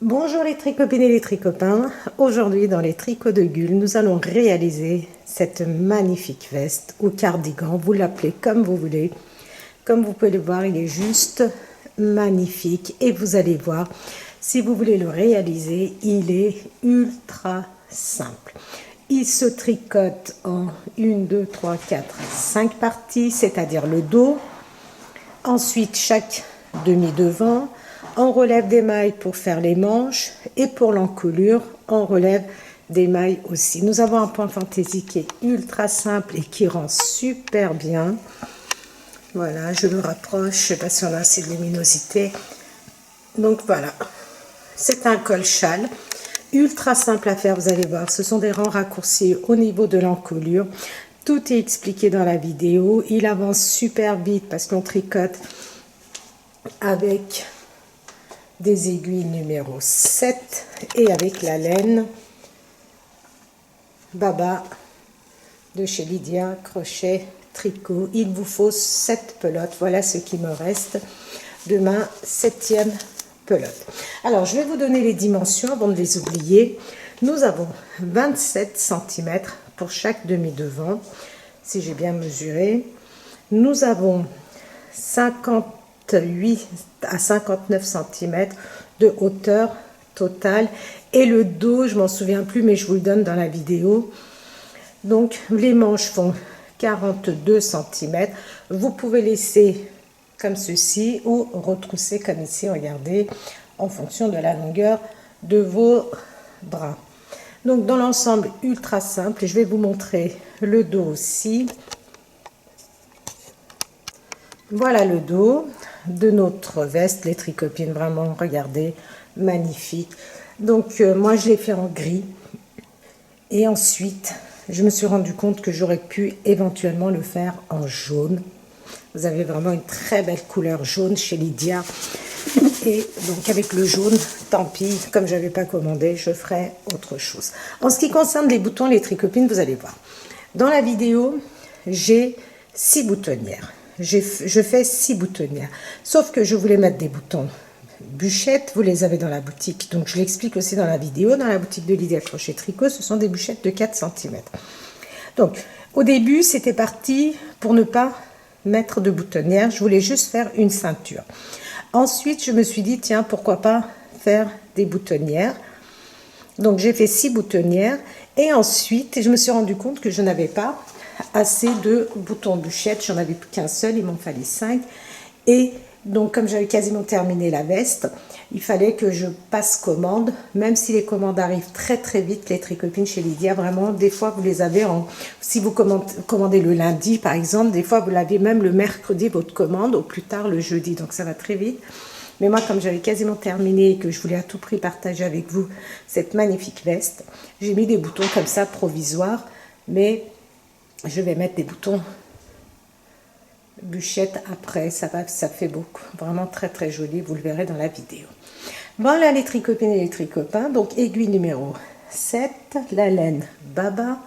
Bonjour les tricopines et les tricopains. Aujourd'hui dans les tricots de Gul, nous allons réaliser cette magnifique veste ou cardigan, vous l'appelez comme vous voulez. Comme vous pouvez le voir, il est juste magnifique et vous allez voir, si vous voulez le réaliser, il est ultra simple. Il se tricote en 1, 2, 3, 4, 5 parties, c'est-à-dire le dos. Ensuite, chaque demi-devant, on relève des mailles pour faire les manches et pour l'encolure, on relève des mailles aussi. Nous avons un point fantaisie qui est ultra simple et qui rend super bien. Voilà, je me rapproche, je ne sais pas si on a assez de luminosité. Donc voilà, c'est un col châle, ultra simple à faire, vous allez voir. Ce sont des rangs raccourcis au niveau de l'encolure. Tout est expliqué dans la vidéo. Il avance super vite parce qu'on tricote avec des aiguilles numéro 7 et avec la laine Baba de chez Lydia Crochet Tricot. Il vous faut 7 pelotes. Voilà ce qui me reste de ma 7e pelote. Alors, je vais vous donner les dimensions avant de les oublier. Nous avons 27 cm pour chaque demi-devant, si j'ai bien mesuré. Nous avons 58 à 59 cm de hauteur totale. Et le dos, je m'en souviens plus, mais je vous le donne dans la vidéo. Donc, les manches font 42 cm. Vous pouvez laisser comme ceci ou retrousser comme ici, regardez, en fonction de la longueur de vos bras. Donc, dans l'ensemble, ultra simple. Je vais vous montrer le dos aussi. Voilà le dos de notre veste, les tricopines, vraiment, regardez, magnifique. Donc, moi, je l'ai fait en gris. Et ensuite, je me suis rendu compte que j'aurais pu éventuellement le faire en jaune. Vous avez vraiment une très belle couleur jaune chez Lydia. Et donc, avec le jaune, tant pis, comme je n'avais pas commandé, je ferai autre chose. En ce qui concerne les boutons, les tricopines, vous allez voir. Dans la vidéo, j'ai 6 boutonnières. Je fais 6 boutonnières. Sauf que je voulais mettre des boutons bûchettes, vous les avez dans la boutique. Donc, je l'explique aussi dans la vidéo. Dans la boutique de Lydia Crochet Tricot, ce sont des bûchettes de 4 cm. Donc, au début, c'était parti pour ne pas mettre de boutonnière. Je voulais juste faire une ceinture. Ensuite, je me suis dit, tiens, pourquoi pas faire des boutonnières. Donc, j'ai fait 6 boutonnières. Et ensuite, je me suis rendu compte que je n'avais pas assez de boutons bûchettes. J'en avais plus qu'un seul, il m'en fallait 5. Et donc, comme j'avais quasiment terminé la veste, il fallait que je passe commande, même si les commandes arrivent très très vite, les tricopines chez Lydia, vraiment, des fois vous les avez si vous commandez le lundi par exemple, des fois vous l'avez même le mercredi, votre commande, au plus tard le jeudi, donc ça va très vite. Mais moi, comme j'avais quasiment terminé et que je voulais à tout prix partager avec vous cette magnifique veste, j'ai mis des boutons comme ça provisoires, mais je vais mettre des boutons bûchette après, ça fait beaucoup, vraiment très très joli, vous le verrez dans la vidéo. Voilà les tricopines et les tricopains, donc aiguille numéro 7, la laine Baba,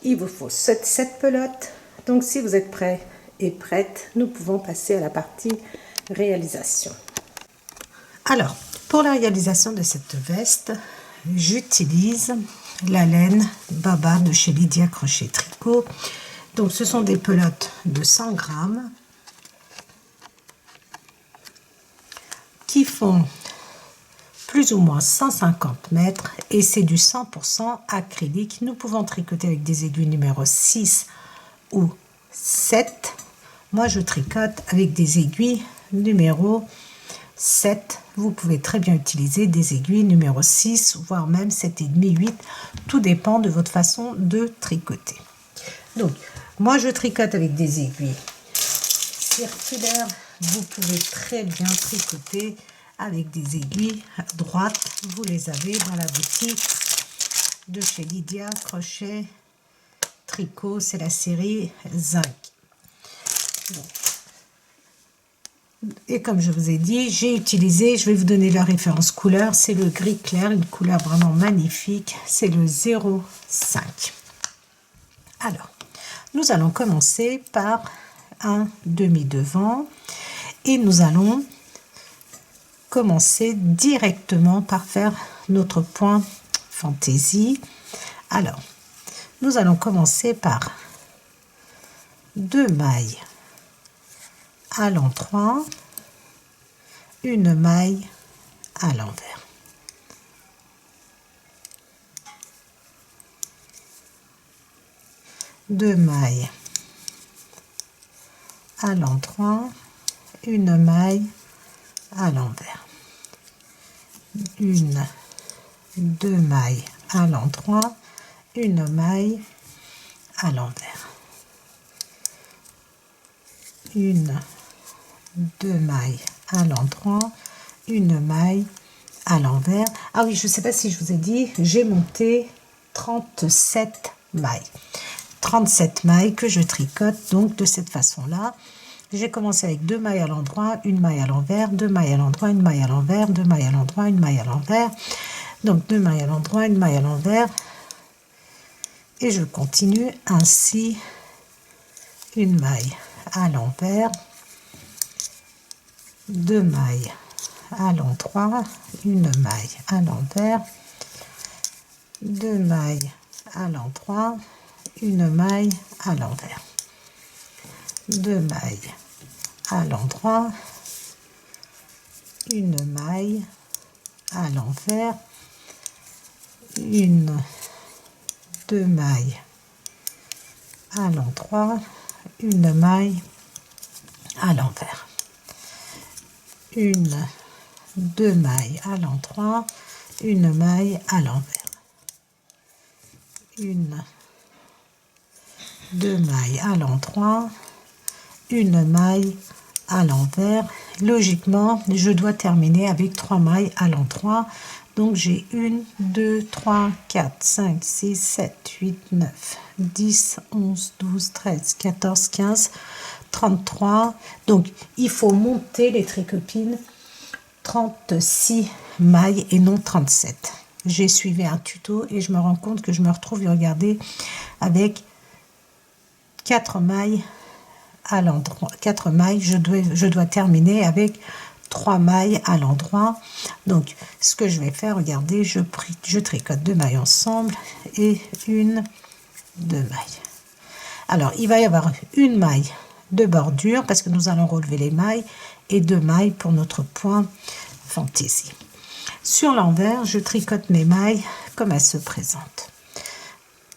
il vous faut 7 pelotes, donc si vous êtes prêts et prêtes, nous pouvons passer à la partie réalisation. Alors, pour la réalisation de cette veste, j'utilise la laine Baba de chez Lydia Crochet Tricot. Donc, ce sont des pelotes de 100 grammes qui font plus ou moins 150 mètres et c'est du 100% acrylique. Nous pouvons tricoter avec des aiguilles numéro 6 ou 7. Moi, je tricote avec des aiguilles numéro 7. Vous pouvez très bien utiliser des aiguilles numéro 6, voire même 7,5, 8. Tout dépend de votre façon de tricoter. Donc, moi, je tricote avec des aiguilles circulaires. Vous pouvez très bien tricoter avec des aiguilles droites. Vous les avez dans la boutique de chez Lydia Crochet Tricot. C'est la série Zinc. Bon. Et comme je vous ai dit, j'ai utilisé, je vais vous donner la référence couleur. C'est le gris clair, une couleur vraiment magnifique. C'est le 05. Alors, nous allons commencer par un demi-devant et nous allons commencer directement par faire notre point fantaisie. Alors, nous allons commencer par 2 mailles à l'endroit, une maille à l'envers. Deux mailles à l'endroit, une maille à l'envers, une, 2 mailles à l'endroit, une maille à l'envers, une, 2 mailles à l'endroit, une maille à l'envers. Ah oui, je ne sais pas si je vous ai dit, j'ai monté 37 mailles. 37 mailles que je tricote donc de cette façon-là. J'ai commencé avec 2 mailles à l'endroit, une maille à l'envers, 2 mailles à l'endroit, une maille à l'envers, 2 mailles à l'endroit, une maille à l'envers. Donc 2 mailles à l'endroit, une maille à l'envers. Et je continue ainsi, une maille à l'envers, 2 mailles à l'endroit, une maille à l'envers, 2 mailles à l'endroit, une maille à l'envers, 2 mailles à l'endroit, une maille à l'envers, une, 2 mailles à l'endroit, une maille à l'envers, une, 2 mailles à l'endroit, une maille à l'envers, une, 2 mailles à l'endroit, une maille à l'envers. Logiquement, je dois terminer avec 3 mailles à l'endroit. Donc j'ai 1, 2, 3, 4, 5, 6, 7, 8, 9, 10, 11, 12, 13, 14, 15, 33. Donc il faut monter les tricopines 36 mailles et non 37. J'ai suivi un tuto et je me rends compte que je me retrouve, regardez, avec 4 mailles à l'endroit. 4 mailles, je dois terminer avec 3 mailles à l'endroit. Donc ce que je vais faire, regardez, je tricote 2 mailles ensemble et 1, 2 mailles. Alors il va y avoir une maille de bordure parce que nous allons relever les mailles et 2 mailles pour notre point fantaisie. Sur l'envers, je tricote mes mailles comme elles se présentent.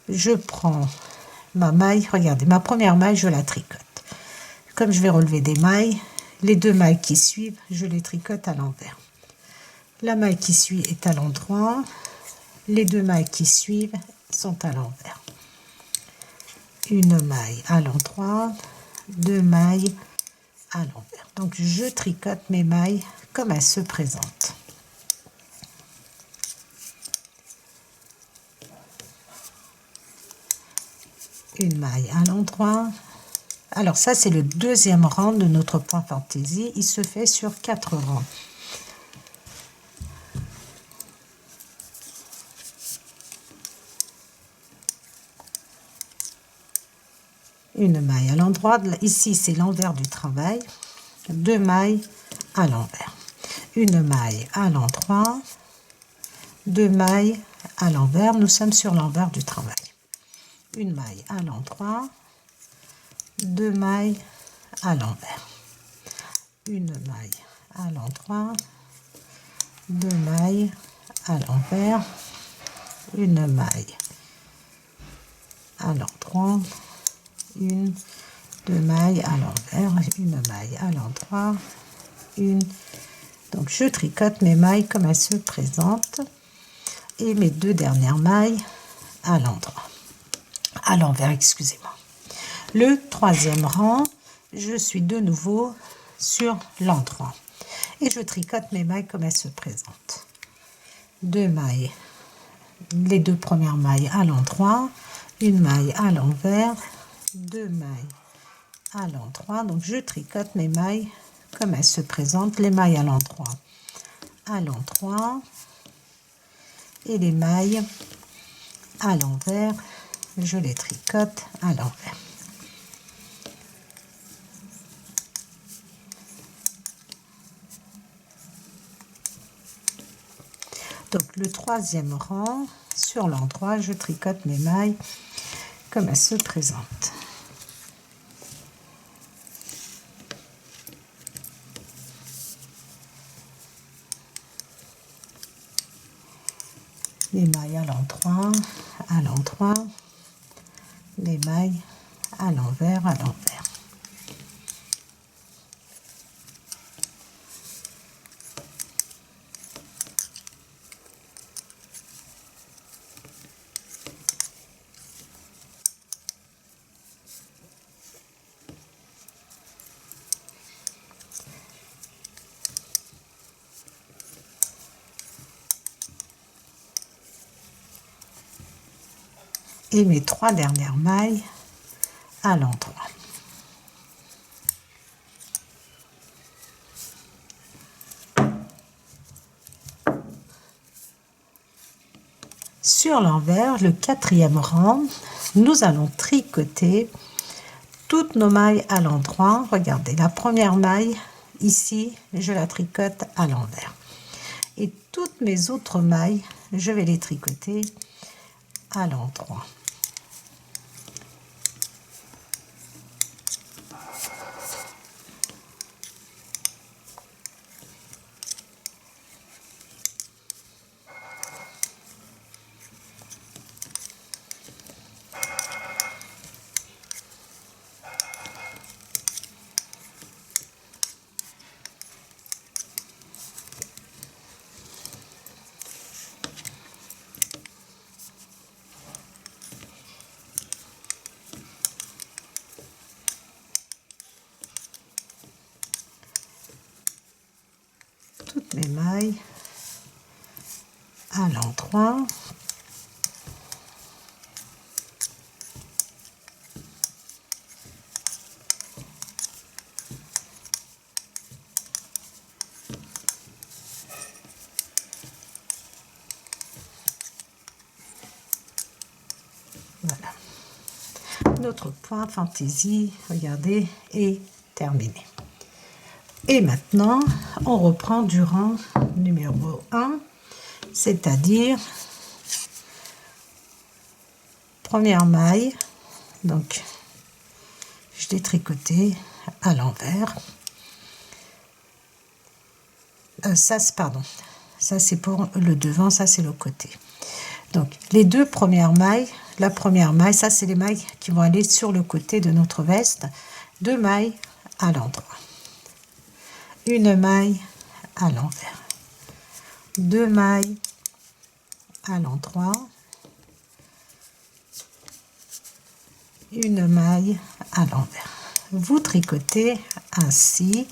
Je prends ma maille, regardez, ma première maille, je la tricote. Comme je vais relever des mailles, les 2 mailles qui suivent, je les tricote à l'envers. La maille qui suit est à l'endroit, les 2 mailles qui suivent sont à l'envers. Une maille à l'endroit, 2 mailles à l'envers. Donc je tricote mes mailles comme elles se présentent. Une maille à l'endroit. Alors ça c'est le deuxième rang de notre point fantaisie, il se fait sur 4 rangs. Une maille à l'endroit, ici c'est l'envers du travail, 2 mailles à l'envers, une maille à l'endroit, 2 mailles à l'envers, nous sommes sur l'envers du travail, une maille à l'endroit, 2 mailles à l'envers, une maille à l'endroit, 2 mailles à l'envers, une maille à l'endroit, une, 2 mailles à l'envers, une maille à l'endroit, une. Donc je tricote mes mailles comme elles se présentent et mes 2 dernières mailles à l'endroit, à l'envers, excusez-moi. Le troisième rang, je suis de nouveau sur l'endroit et je tricote mes mailles comme elles se présentent. 2 mailles, les 2 premières mailles à l'endroit, une maille à l'envers, 2 mailles à l'endroit. Donc je tricote mes mailles comme elles se présentent, les mailles à l'endroit et les mailles à l'envers, je les tricote à l'envers. Donc le troisième rang, sur l'endroit, je tricote mes mailles comme elles se présentent. Les mailles à l'endroit, les mailles à l'envers, et mes 3 dernières mailles à l'endroit. Sur l'envers, le 4e rang, nous allons tricoter toutes nos mailles à l'endroit. Regardez, la première maille ici, je la tricote à l'envers. Et toutes mes autres mailles, je vais les tricoter à l'endroit. Toutes mes mailles à l'endroit. Voilà. Notre point fantaisie, regardez, est terminé. Et maintenant, on reprend du rang numéro 1, c'est-à-dire première maille, donc je l'ai tricoté à l'envers. Ça c'est pour le devant, ça c'est le côté. Donc les 2 premières mailles, la première maille, ça c'est les mailles qui vont aller sur le côté de notre veste, 2 mailles à l'endroit. Une maille à l'envers, 2 mailles à l'endroit, une maille à l'envers. Vous tricotez ainsi.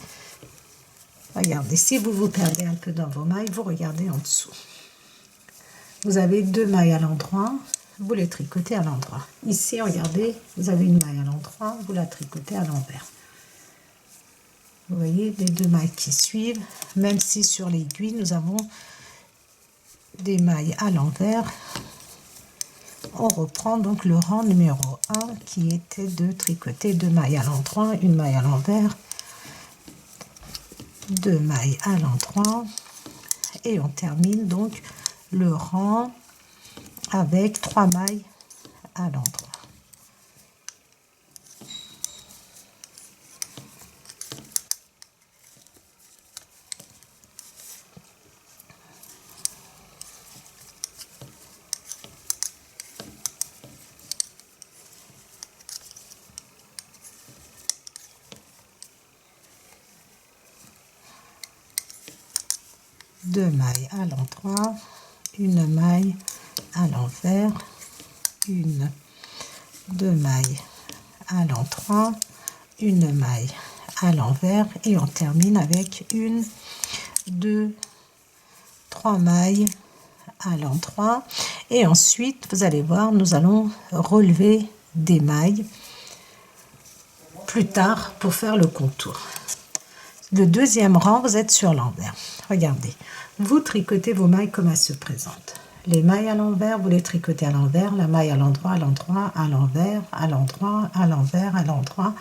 Regardez, si vous vous perdez un peu dans vos mailles, vous regardez en dessous. Vous avez 2 mailles à l'endroit, vous les tricotez à l'endroit. Ici, regardez, vous avez une maille à l'endroit, vous la tricotez à l'envers. Vous voyez les 2 mailles qui suivent, même si sur l'aiguille nous avons des mailles à l'envers. On reprend donc le rang numéro 1 qui était de tricoter 2 mailles à l'endroit, une maille à l'envers, 2 mailles à l'endroit, et on termine donc le rang avec 3 mailles à l'endroit. Deux mailles à l'endroit, une maille à l'envers, une, 2 mailles à l'endroit, une maille à l'envers, et on termine avec 1, 2, 3 mailles à l'endroit. Et ensuite, vous allez voir, nous allons relever des mailles plus tard pour faire le contour. Le 2e rang, vous êtes sur l'envers. Regardez, vous tricotez vos mailles comme elles se présentent. Les mailles à l'envers, vous les tricotez à l'envers, la maille à l'endroit, à l'envers, à l'endroit, à l'envers, à l'endroit.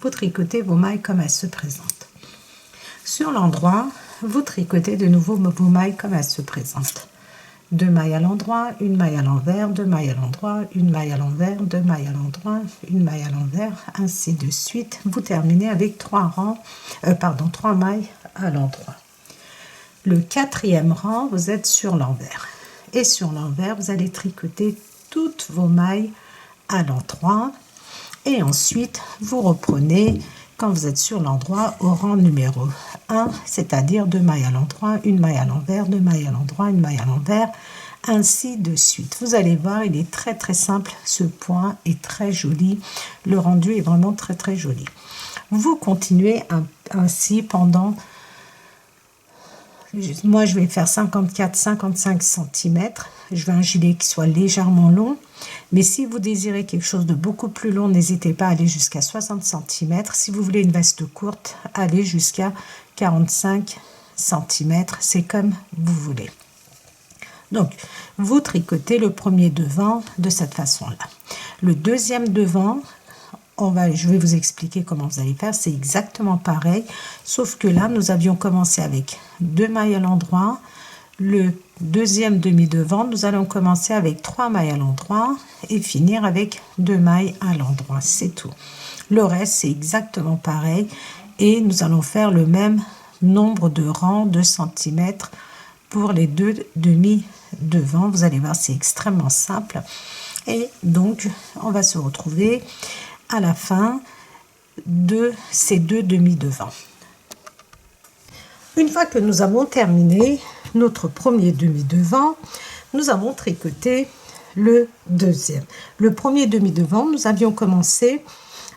Vous tricotez vos mailles comme elles se présentent. Sur l'endroit, vous tricotez de nouveau vos mailles comme elles se présentent. 2 mailles à l'endroit, une maille à l'envers, 2 mailles à l'endroit, une maille à l'envers, 2 mailles à l'endroit, une maille à l'envers, ainsi de suite. Vous terminez avec 3 mailles à l'endroit. Le 4e rang, vous êtes sur l'envers. Et sur l'envers, vous allez tricoter toutes vos mailles à l'endroit. Et ensuite, vous reprenez, quand vous êtes sur l'endroit, au rang numéro 1, c'est-à-dire 2 mailles à l'endroit, une maille à l'envers, 2 mailles à l'endroit, une maille à l'envers, ainsi de suite. Vous allez voir, il est très très simple, ce point est très joli, le rendu est vraiment très très joli. Vous continuez ainsi pendant, moi je vais faire 54-55 cm, je veux un gilet qui soit légèrement long, mais si vous désirez quelque chose de beaucoup plus long, n'hésitez pas à aller jusqu'à 60 cm. Si vous voulez une veste courte, allez jusqu'à 45 cm, c'est comme vous voulez. Donc, vous tricotez le premier devant de cette façon-là. Le deuxième devant, je vais vous expliquer comment vous allez faire, c'est exactement pareil, sauf que là, nous avions commencé avec 2 mailles à l'endroit. Le deuxième demi-devant, nous allons commencer avec 3 mailles à l'endroit et finir avec 2 mailles à l'endroit, c'est tout. Le reste, c'est exactement pareil et nous allons faire le même nombre de rangs de centimètres pour les 2 demi-devants. Vous allez voir, c'est extrêmement simple. Et donc, on va se retrouver à la fin de ces 2 demi-devants. Une fois que nous avons terminé notre premier demi-devant, nous avons tricoté le deuxième. Le premier demi-devant, nous avions commencé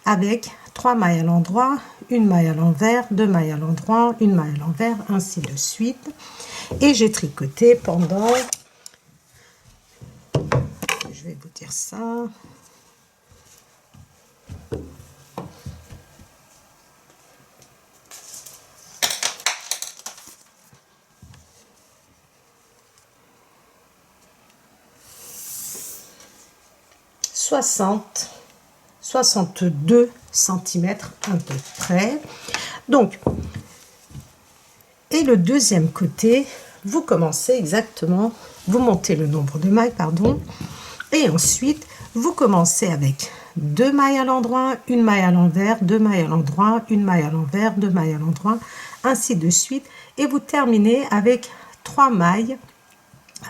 avec 3 mailles à l'endroit, une maille à l'envers, 2 mailles à l'endroit, une maille à l'envers, ainsi de suite. Et j'ai tricoté pendant, je vais vous dire ça, « 62 cm à peu près. Donc, et le deuxième côté, vous commencez exactement, vous montez le nombre de mailles, pardon, et ensuite, vous commencez avec 2 mailles à l'endroit, une maille à l'envers, 2 mailles à l'endroit, une maille à l'envers, 2 mailles à l'endroit, ainsi de suite, et vous terminez avec 3 mailles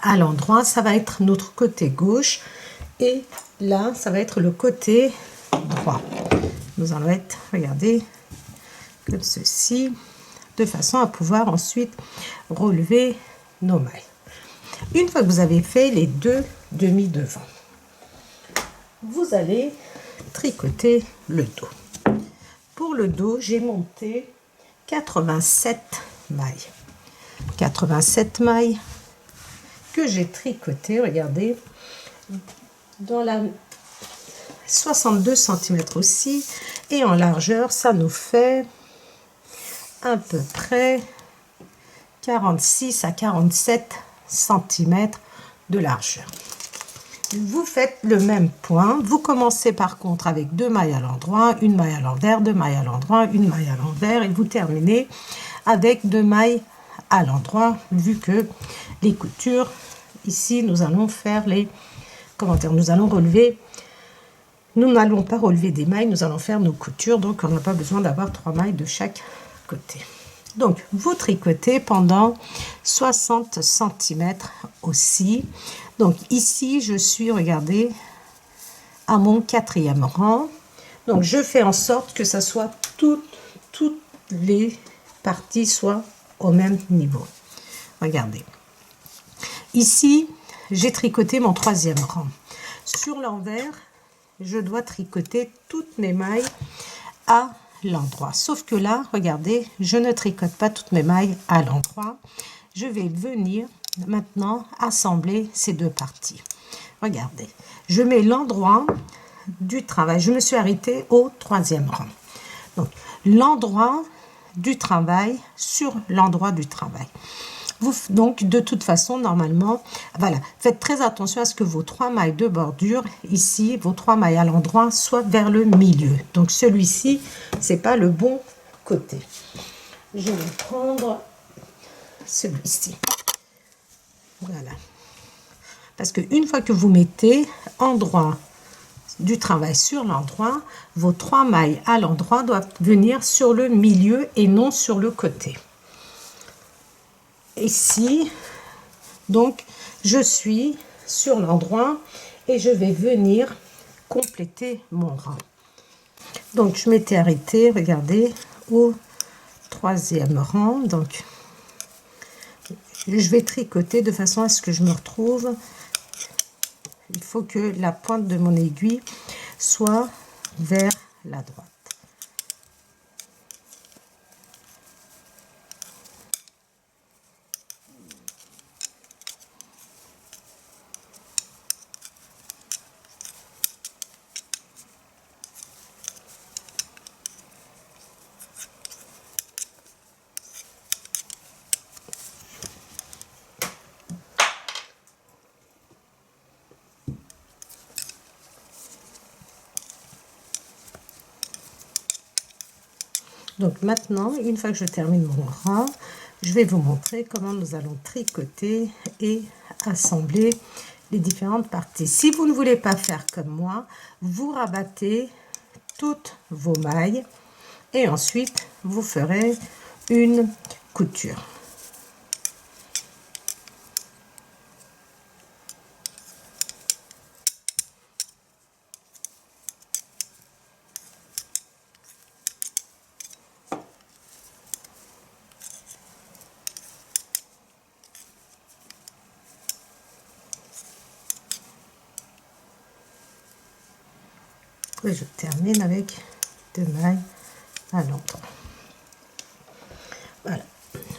à l'endroit. Ça va être notre côté gauche, et là, ça va être le côté droit. Nous allons être, regardez, comme ceci, de façon à pouvoir ensuite relever nos mailles. Une fois que vous avez fait les 2 demi-devants, vous allez tricoter le dos. Pour le dos, j'ai monté 87 mailles. 87 mailles que j'ai tricotées, regardez, dans la 62 cm aussi, et en largeur, ça nous fait à peu près 46 à 47 cm de largeur. Vous faites le même point. Vous commencez par contre avec 2 mailles à l'endroit, une maille à l'envers, 2 mailles à l'endroit, une maille à l'envers, et vous terminez avec 2 mailles à l'endroit, vu que les coutures, ici, nous allons faire les commentaires. Nous allons relever, nous n'allons pas relever des mailles, nous allons faire nos coutures, donc on n'a pas besoin d'avoir 3 mailles de chaque côté. Donc, vous tricotez pendant 60 cm aussi. Donc, ici, je suis, regardez, à mon 4e rang. Donc, je fais en sorte que ça soit toutes les parties soient au même niveau. Regardez. Ici, j'ai tricoté mon 3e rang. Sur l'envers, je dois tricoter toutes mes mailles à l'endroit. Sauf que là, regardez, je ne tricote pas toutes mes mailles à l'endroit. Je vais venir maintenant assembler ces 2 parties. Regardez, je mets l'endroit du travail. Je me suis arrêtée au 3e rang. Donc, l'endroit du travail sur l'endroit du travail. Donc, de toute façon, normalement, voilà, faites très attention à ce que vos 3 mailles de bordure, ici, vos 3 mailles à l'endroit, soient vers le milieu. Donc, celui-ci, c'est pas le bon côté. Je vais prendre celui-ci. Voilà. Parce qu'une fois que vous mettez endroit du travail sur l'endroit, vos 3 mailles à l'endroit doivent venir sur le milieu et non sur le côté. Ici, donc, je suis sur l'endroit et je vais venir compléter mon rang. Donc, je m'étais arrêtée, regardez, au 3e rang. Donc, je vais tricoter de façon à ce que je me retrouve. Il faut que la pointe de mon aiguille soit vers la droite. Donc maintenant, une fois que je termine mon rang, je vais vous montrer comment nous allons tricoter et assembler les différentes parties. Si vous ne voulez pas faire comme moi, vous rabattez toutes vos mailles et ensuite vous ferez une couture. Et je termine avec 2 mailles à l'endroit. Voilà.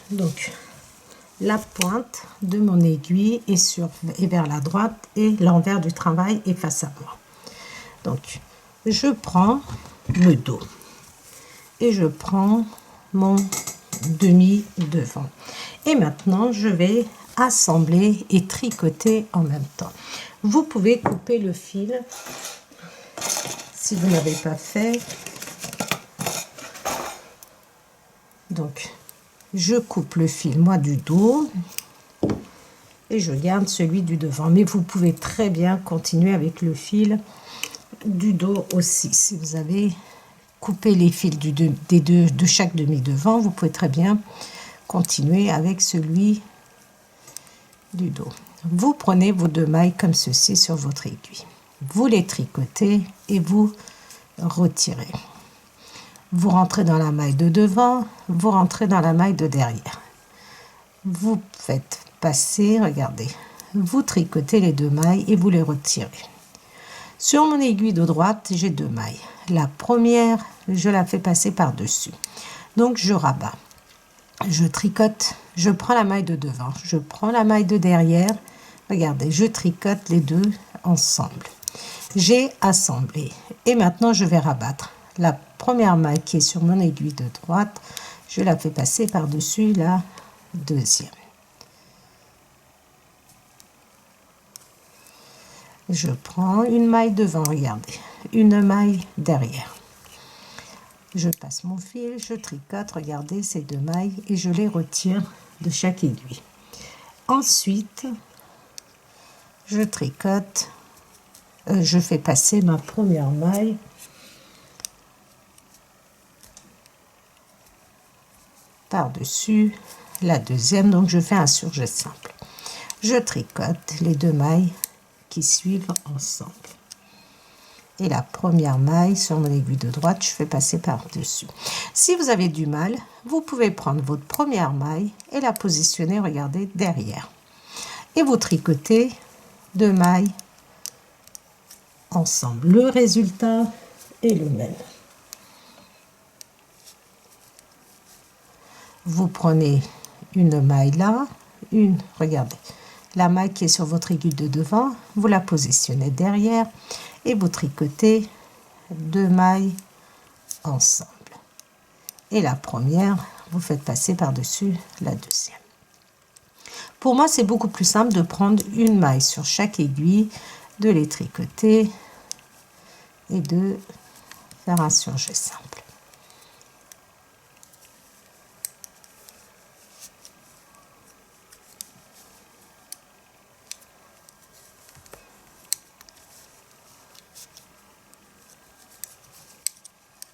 Donc, la pointe de mon aiguille est vers la droite et l'envers du travail est face à moi. Donc, je prends le dos et je prends mon demi devant. Et maintenant, je vais assembler et tricoter en même temps. Vous pouvez couper le fil si vous n'avez pas fait. Donc, je coupe le fil, moi, du dos et je garde celui du devant. Mais vous pouvez très bien continuer avec le fil du dos aussi. Si vous avez coupé les fils de chaque demi-devant, vous pouvez très bien continuer avec celui du dos. Vous prenez vos 2 mailles comme ceci sur votre aiguille. Vous les tricotez et vous retirez. Vous rentrez dans la maille de devant, vous rentrez dans la maille de derrière. Vous faites passer, regardez, vous tricotez les 2 mailles et vous les retirez. Sur mon aiguille de droite, j'ai 2 mailles. La première, je la fais passer par-dessus. Donc, je rabats. Je tricote, je prends la maille de devant, je prends la maille de derrière. Regardez, je tricote les 2 ensemble. J'ai assemblé. Et maintenant, je vais rabattre. La première maille qui est sur mon aiguille de droite, je la fais passer par-dessus la deuxième. Je prends une maille devant, regardez, une maille derrière. Je passe mon fil, je tricote, regardez ces 2 mailles et je les retire de chaque aiguille. Ensuite, je tricote, je fais passer ma première maille par-dessus la deuxième, donc je fais un surjet simple. Je tricote les 2 mailles qui suivent ensemble. Et la première maille sur mon aiguille de droite, je fais passer par-dessus. Si vous avez du mal, vous pouvez prendre votre première maille et la positionner, regardez, derrière. Et vous tricotez 2 mailles ensemble. Le résultat est le même. Vous prenez une maille là, regardez, la maille qui est sur votre aiguille de devant, vous la positionnez derrière et vous tricotez 2 mailles ensemble. Et la première, vous faites passer par-dessus la deuxième. Pour moi, c'est beaucoup plus simple de prendre une maille sur chaque aiguille, de les tricoter et de faire un surjet simple.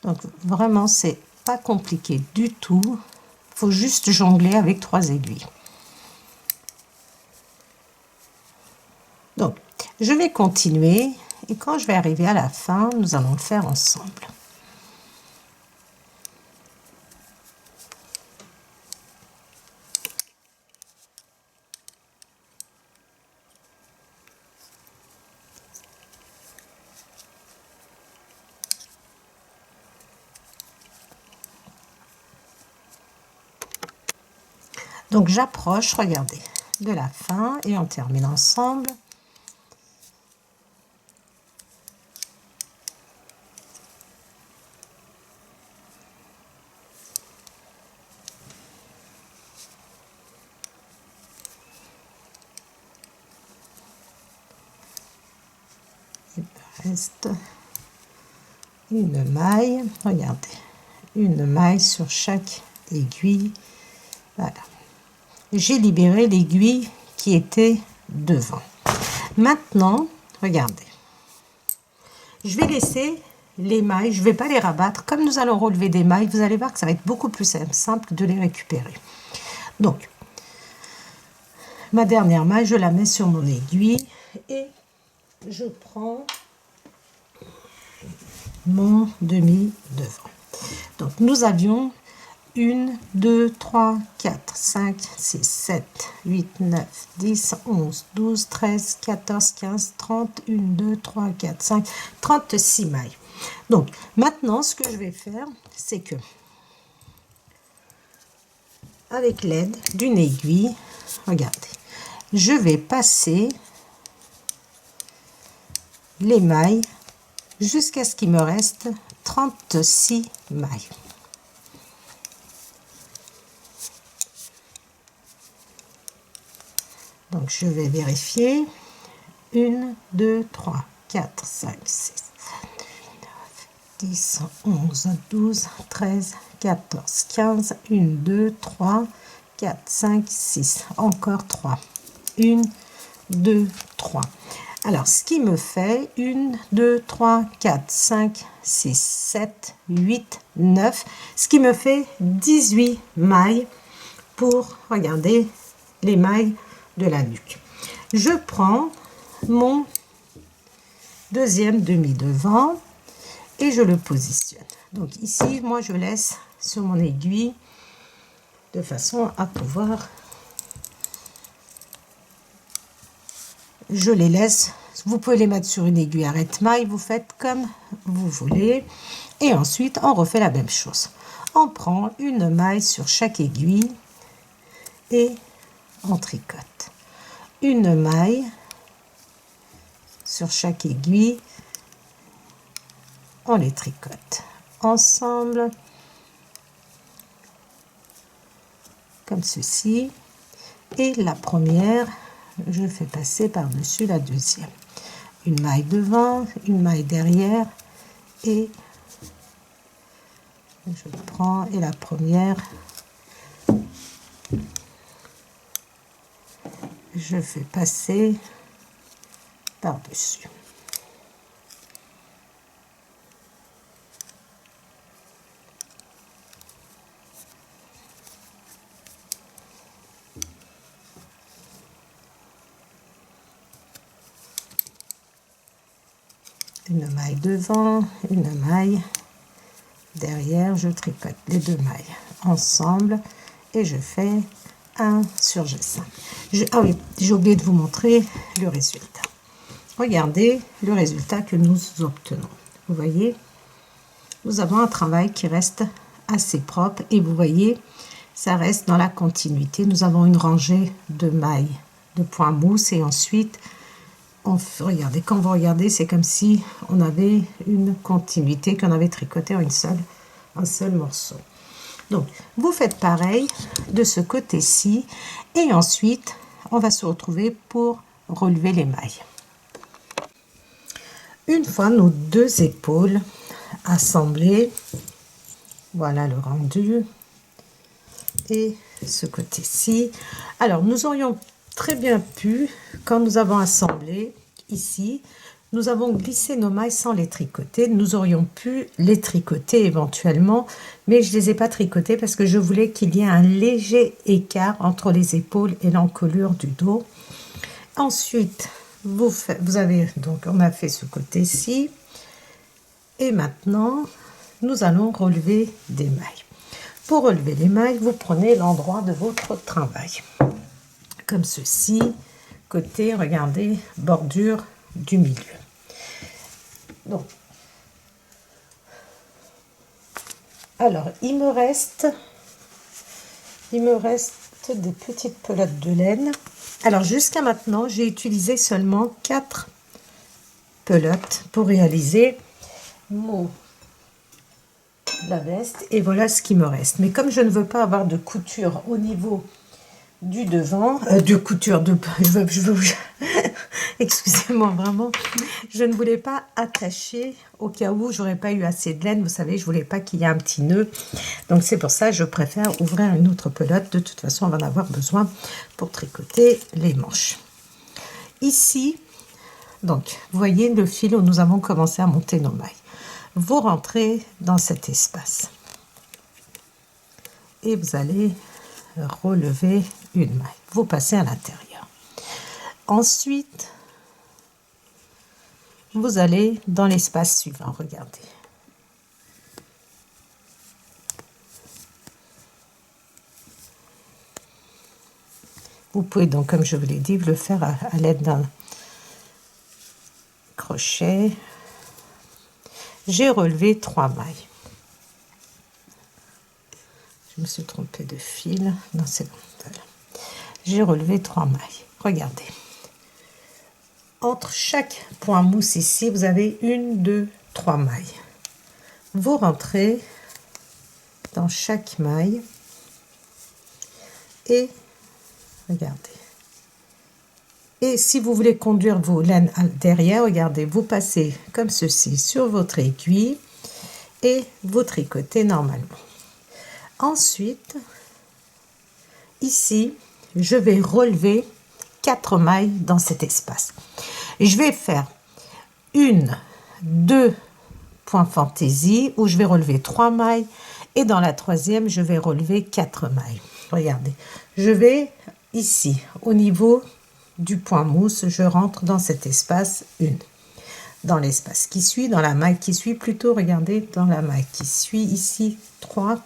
Donc vraiment, c'est pas compliqué du tout. Il faut juste jongler avec 3 aiguilles. Donc, je vais continuer et quand je vais arriver à la fin, nous allons le faire ensemble. Donc j'approche, regardez, de la fin et on termine ensemble. Il me reste une maille, regardez, une maille sur chaque aiguille. Voilà. J'ai libéré l'aiguille qui était devant. Maintenant, regardez. Je vais laisser les mailles, je ne vais pas les rabattre. Comme nous allons relever des mailles, vous allez voir que ça va être beaucoup plus simple de les récupérer. Donc, ma dernière maille, je la mets sur mon aiguille et je prends mon demi devant. Donc, nous avions 1, 2, 3, 4, 5, 6, 7, 8, 9, 10, 11, 12, 13, 14, 15, 30, 1, 2, 3, 4, 5, 36 mailles. Donc, maintenant, ce que je vais faire, c'est que, avec l'aide d'une aiguille, regardez, je vais passer les mailles jusqu'à ce qu'il me reste 36 mailles. Donc, je vais vérifier. 1, 2, 3, 4, 5, 6, 10, 11, 12, 13, 14, 15, 1, 2, 3, 4, 5, 6, encore 3. 1, 2, 3. Alors, ce qui me fait 1, 2, 3, 4, 5, 6, 7, 8, 9. Ce qui me fait 18 mailles pour, regardez, les mailles de la nuque. Je prends mon deuxième demi devant et je le positionne. Donc ici, moi, je laisse sur mon aiguille de façon à pouvoir... Je les laisse. Vous pouvez les mettre sur une aiguille arrête-maille. Vous faites comme vous voulez. Et ensuite, on refait la même chose. On prend une maille sur chaque aiguille et on tricote. Une maille sur chaque aiguille, on les tricote ensemble comme ceci et la première je fais passer par dessus la deuxième, une maille devant, une maille derrière et je prends et la première je fais passer par-dessus. Une maille devant, une maille derrière, je tricote les deux mailles ensemble et je fais un sur G5. Ah oui, j'ai oublié de vous montrer le résultat. Regardez le résultat que nous obtenons. Vous voyez, nous avons un travail qui reste assez propre et vous voyez, ça reste dans la continuité. Nous avons une rangée de mailles de point mousse et ensuite, regardez, quand vous regardez, c'est comme si on avait une continuité, qu'on avait tricoté en un seul morceau. Donc, vous faites pareil de ce côté-ci et ensuite, on va se retrouver pour relever les mailles. Une fois nos deux épaules assemblées, voilà le rendu et ce côté-ci. Alors, nous aurions très bien pu, quand nous avons assemblé ici, nous avons glissé nos mailles sans les tricoter. Nous aurions pu les tricoter éventuellement, mais je ne les ai pas tricotées parce que je voulais qu'il y ait un léger écart entre les épaules et l'encolure du dos. Ensuite, vous avez donc, on a fait ce côté-ci. Et maintenant, nous allons relever des mailles. Pour relever les mailles, vous prenez l'endroit de votre travail. Comme ceci, côté, regardez, bordure du milieu. Donc, alors, il me reste des petites pelotes de laine. Alors, jusqu'à maintenant, j'ai utilisé seulement 4 pelotes pour réaliser la veste. Et voilà ce qui me reste. Mais comme je ne veux pas avoir de couture au niveau du devant, excusez-moi vraiment, je ne voulais pas attacher au cas où j'aurais pas eu assez de laine. Vous savez, je voulais pas qu'il y ait un petit nœud. Donc c'est pour ça que je préfère ouvrir une autre pelote. De toute façon, on va en avoir besoin pour tricoter les manches. Ici, donc, vous voyez le fil où nous avons commencé à monter nos mailles. Vous rentrez dans cet espace et vous allez relever une maille. Vous passez à l'intérieur. Ensuite, vous allez dans l'espace suivant. Regardez. Vous pouvez donc, comme je vous l'ai dit, le faire à l'aide d'un crochet. J'ai relevé 3 mailles. Je me suis trompée de fil. Non, c'est bon. Voilà. J'ai relevé 3 mailles. Regardez. Entre chaque point mousse ici, vous avez 1, 2, 3 mailles. Vous rentrez dans chaque maille et regardez. Et si vous voulez conduire vos laines derrière, regardez, vous passez comme ceci sur votre aiguille et vous tricotez normalement. Ensuite, ici, je vais relever 4 mailles dans cet espace. Et je vais faire 1, 2 points fantaisie où je vais relever 3 mailles et dans la troisième, je vais relever 4 mailles. Regardez, je vais ici au niveau du point mousse, je rentre dans cet espace 1. Dans l'espace qui suit, dans la maille qui suit plutôt, regardez, dans la maille qui suit ici 3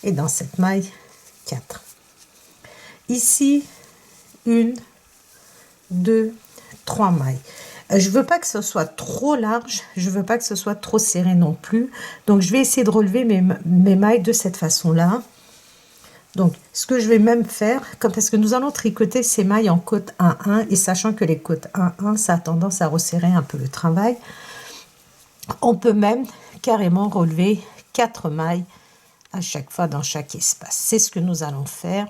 et dans cette maille 4. Ici 1, 2, 3 mailles. Je veux pas que ce soit trop large, je veux pas que ce soit trop serré non plus. Donc je vais essayer de relever mes mailles de cette façon-là. Donc, ce que je vais même faire, parce que nous allons tricoter ces mailles en côte 1-1, et sachant que les côtes 1-1, ça a tendance à resserrer un peu le travail, on peut même carrément relever 4 mailles à chaque fois dans chaque espace. C'est ce que nous allons faire.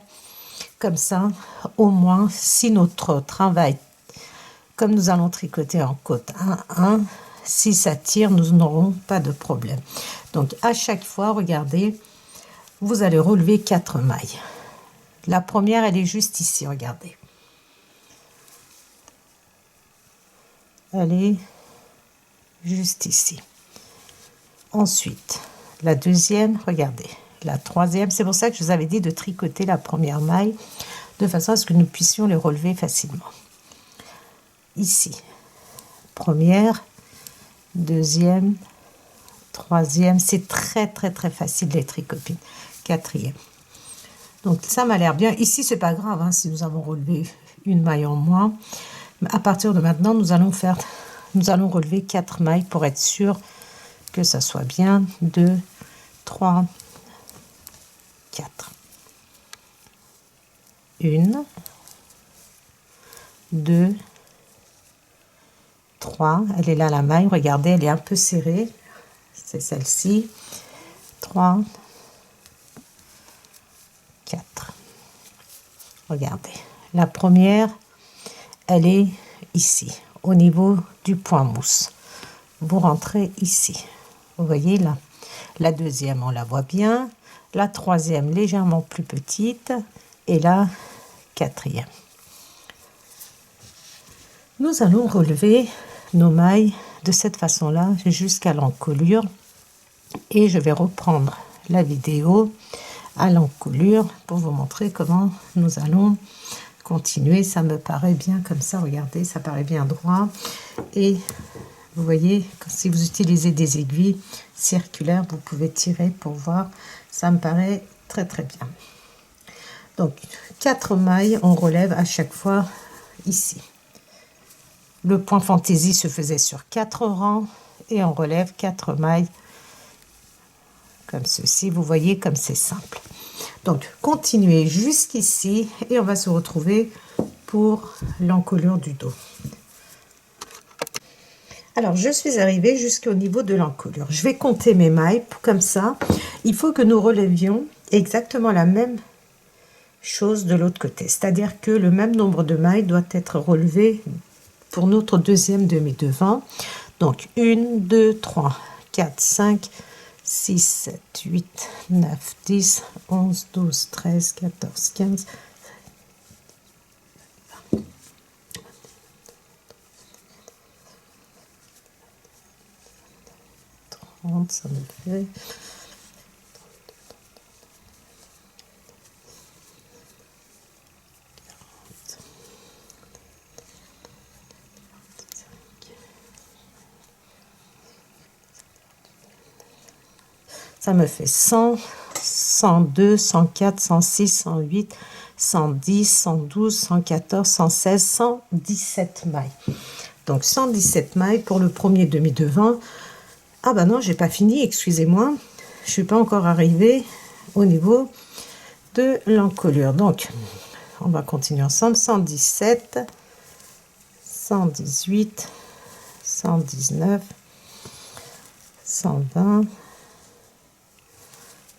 Comme ça, au moins, si notre travail, comme nous allons tricoter en côte 1-1, si ça tire, nous n'aurons pas de problème. Donc, à chaque fois, regardez, vous allez relever 4 mailles. La première, elle est juste ici, regardez. Elle est juste ici. Ensuite, la deuxième, regardez. La troisième, c'est pour ça que je vous avais dit de tricoter la première maille, de façon à ce que nous puissions les relever facilement. Ici, première, deuxième, troisième, c'est très facile les tricopines. Quatrième. Donc ça m'a l'air bien. Ici, c'est pas grave hein, si nous avons relevé une maille en moins. Mais à partir de maintenant, nous allons relever 4 mailles pour être sûr que ça soit bien. 2, 3, 4. 1, 2, 3. Elle est là la maille. Regardez, elle est un peu serrée. C'est celle-ci. 3, 4. Regardez. La première, elle est ici, au niveau du point mousse. Vous rentrez ici. Vous voyez là. La deuxième, on la voit bien. La troisième, légèrement plus petite. Et la quatrième. Nous allons relever nos mailles de cette façon-là jusqu'à l'encolure. Et je vais reprendre la vidéo à l'encolure pour vous montrer comment nous allons continuer. Ça me paraît bien comme ça, regardez, ça paraît bien droit. Et vous voyez, si vous utilisez des aiguilles circulaires, vous pouvez tirer pour voir. Ça me paraît très très bien. Donc 4 mailles, on relève à chaque fois ici. Le point fantaisie se faisait sur 4 rangs et on relève 4 mailles comme ceci. Vous voyez comme c'est simple. Donc continuez jusqu'ici et on va se retrouver pour l'encolure du dos. Alors je suis arrivée jusqu'au niveau de l'encolure. Je vais compter mes mailles comme ça. Il faut que nous relevions exactement la même chose de l'autre côté, c'est-à-dire que le même nombre de mailles doit être relevé pour notre deuxième demi-devant. Donc 1, 2, 3, 4, 5, 6, 7, 8, 9, 10, 11, 12, 13, 14, 15, 30, ça me fait... Ça me fait 100, 102, 104, 106, 108, 110, 112, 114, 116, 117 mailles. Donc 117 mailles pour le premier demi-devant. Ah ben non, j'ai pas fini, excusez-moi. Je suis pas encore arrivée au niveau de l'encolure. Donc, on va continuer ensemble. 117, 118, 119, 120,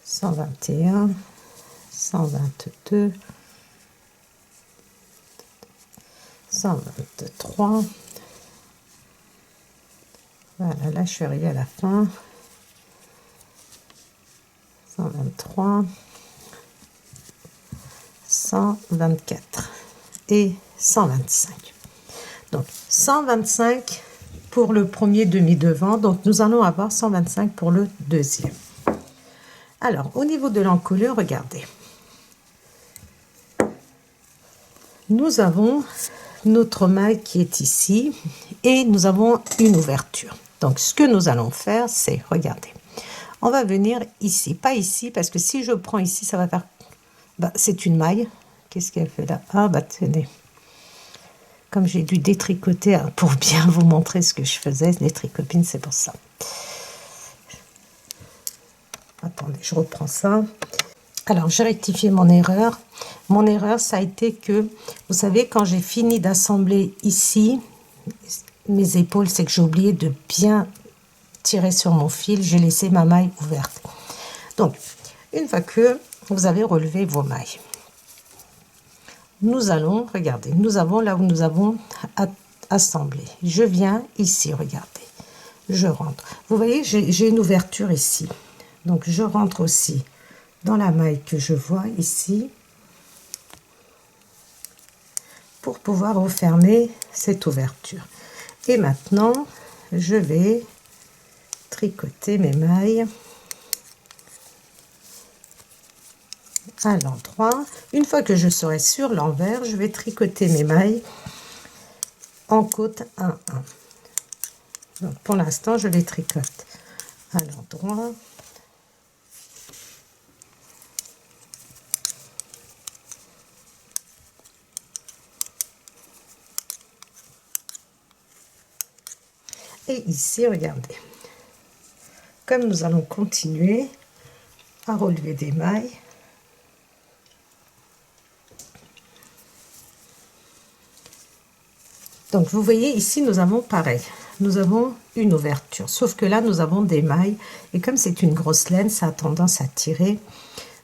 121, 122, 123. Voilà, là je suis arrivée à la fin. 123, 124 et 125. Donc 125 pour le premier demi-devant. Donc nous allons avoir 125 pour le deuxième. Alors, au niveau de l'encolure, regardez. Nous avons notre maille qui est ici et nous avons une ouverture. Donc, ce que nous allons faire, c'est, regardez, on va venir ici. Pas ici, parce que si je prends ici, ça va faire... Bah, c'est une maille. Qu'est-ce qu'elle fait là? Ah, bah tenez. Comme j'ai dû détricoter pour bien vous montrer ce que je faisais, les tricopines, c'est pour ça. Attendez, je reprends ça. Alors, j'ai rectifié mon erreur. Mon erreur, ça a été que, vous savez, quand j'ai fini d'assembler ici, mes épaules, c'est que j'ai oublié de bien tirer sur mon fil. J'ai laissé ma maille ouverte. Donc, une fois que vous avez relevé vos mailles, nous allons, regardez, nous avons là où nous avons assemblé. Je viens ici, regardez. Je rentre. Vous voyez, j'ai une ouverture ici. Donc, je rentre aussi dans la maille que je vois ici pour pouvoir refermer cette ouverture. Et maintenant, je vais tricoter mes mailles à l'endroit. Une fois que je serai sur l'envers, je vais tricoter mes mailles en côte 1-1. Donc, pour l'instant, je les tricote à l'endroit. Et ici, regardez, comme nous allons continuer à relever des mailles, donc vous voyez ici, nous avons pareil, nous avons une ouverture, sauf que là, nous avons des mailles, et comme c'est une grosse laine, ça a tendance à tirer.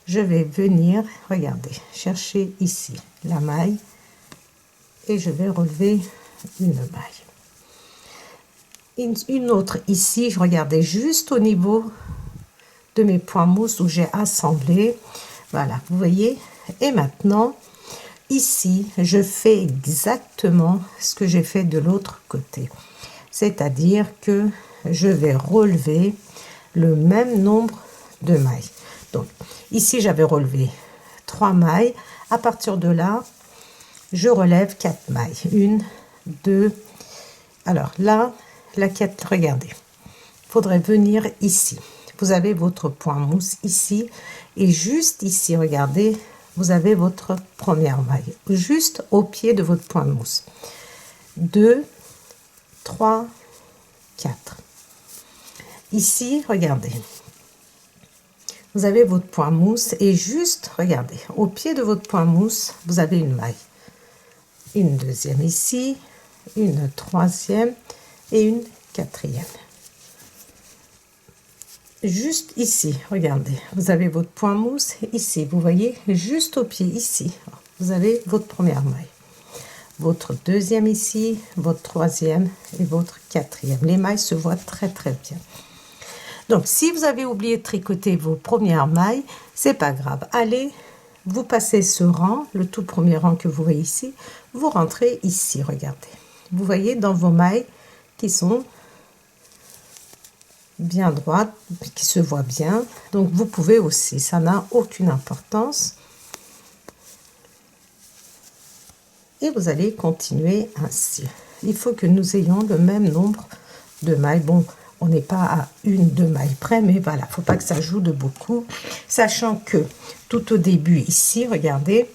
Je vais venir, regardez, chercher ici la maille, et je vais relever une maille. Une autre ici, je regardais juste au niveau de mes points mousse où j'ai assemblé. Voilà, vous voyez. Et maintenant, ici, je fais exactement ce que j'ai fait de l'autre côté. c'est-à-dire que je vais relever le même nombre de mailles. Donc ici j'avais relevé 3 mailles. À partir de là, je relève 4 mailles. 1, 2. Alors là, la 4, regardez. Il faudrait venir ici. Vous avez votre point mousse ici. Et juste ici, regardez, vous avez votre première maille. Juste au pied de votre point mousse. 2, 3, 4. Ici, regardez. Vous avez votre point mousse et juste, regardez, au pied de votre point mousse, vous avez une maille. Une deuxième ici, une troisième et une quatrième. Juste ici, regardez, vous avez votre point mousse ici, vous voyez, juste au pied ici, vous avez votre première maille. Votre deuxième ici, votre troisième et votre quatrième. Les mailles se voient très très bien. Donc, si vous avez oublié de tricoter vos premières mailles, c'est pas grave. Allez, vous passez ce rang, le tout premier rang que vous voyez ici, vous rentrez ici, regardez. Vous voyez dans vos mailles qui sont bien droites, qui se voient bien. Donc, vous pouvez aussi, ça n'a aucune importance. Et vous allez continuer ainsi. Il faut que nous ayons le même nombre de mailles. Bon, on n'est pas à 1-2 mailles près, mais voilà, il ne faut pas que ça joue de beaucoup. Sachant que tout au début, ici, regardez,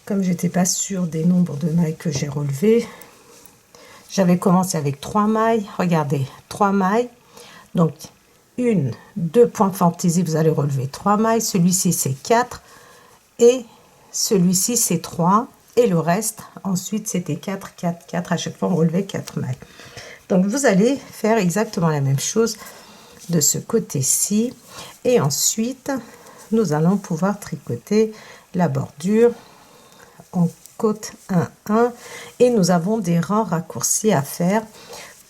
comme je n'étais pas sûre des nombres de mailles que j'ai relevées, j'avais commencé avec 3 mailles. Regardez, 3 mailles. Donc, 1, 2 points fantaisie, vous allez relever 3 mailles. Celui-ci, c'est 4. Et celui-ci, c'est 3. Et le reste, ensuite, c'était 4, 4, 4. À chaque fois, on relevait 4 mailles. Donc, vous allez faire exactement la même chose de ce côté-ci. Et ensuite, nous allons pouvoir tricoter la bordure en côte 1-1. Et nous avons des rangs raccourcis à faire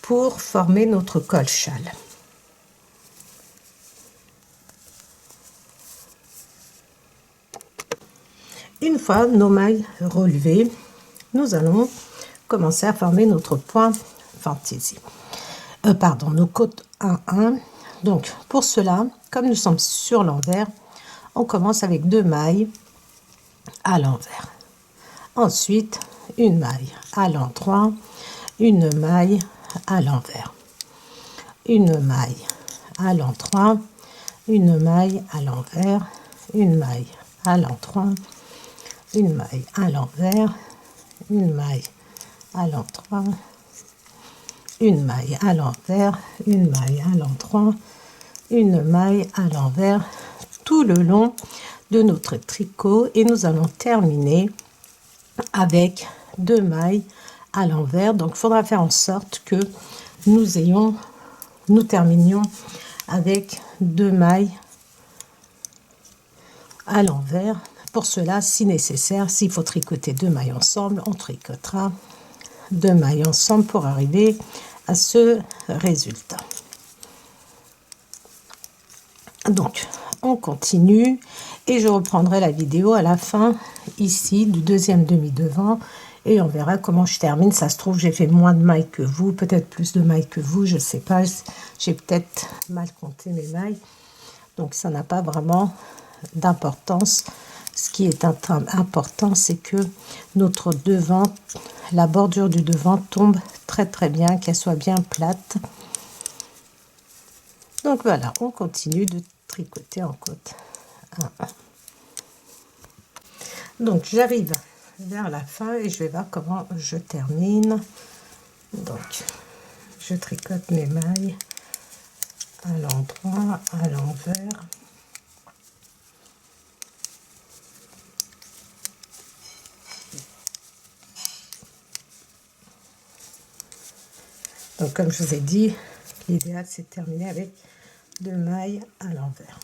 pour former notre col-châle. Une fois nos mailles relevées, nous allons commencer à former notre point fantaisie. Nos côtes 1-1. Donc, pour cela, comme nous sommes sur l'envers, on commence avec 2 mailles à l'envers. Ensuite, une maille à l'endroit, une maille à l'envers, une maille à l'endroit, une maille à l'envers, une maille à l'endroit, une maille à l'envers, une maille à l'endroit, une maille à l'envers, une maille à l'endroit, une maille à l'envers, tout le long de notre tricot, et nous allons terminer avec 2 mailles à l'envers. Donc, il faudra faire en sorte que nous terminions avec 2 mailles à l'envers. Pour cela, si nécessaire, s'il faut tricoter 2 mailles ensemble, on tricotera 2 mailles ensemble pour arriver à ce résultat. Donc, on continue et je reprendrai la vidéo à la fin ici du deuxième demi-devant et on verra comment je termine. Ça se trouve, j'ai fait moins de mailles que vous, peut-être plus de mailles que vous, je ne sais pas. J'ai peut-être mal compté mes mailles, donc ça n'a pas vraiment d'importance. Ce qui est important, c'est que notre devant, la bordure du devant tombe très très bien, qu'elle soit bien plate. Donc voilà, on continue de tricoter en côte 1. Donc j'arrive vers la fin et je vais voir comment je termine. Donc je tricote mes mailles à l'endroit, à l'envers. Donc comme je vous ai dit, l'idéal c'est de terminer avec 2 mailles à l'envers.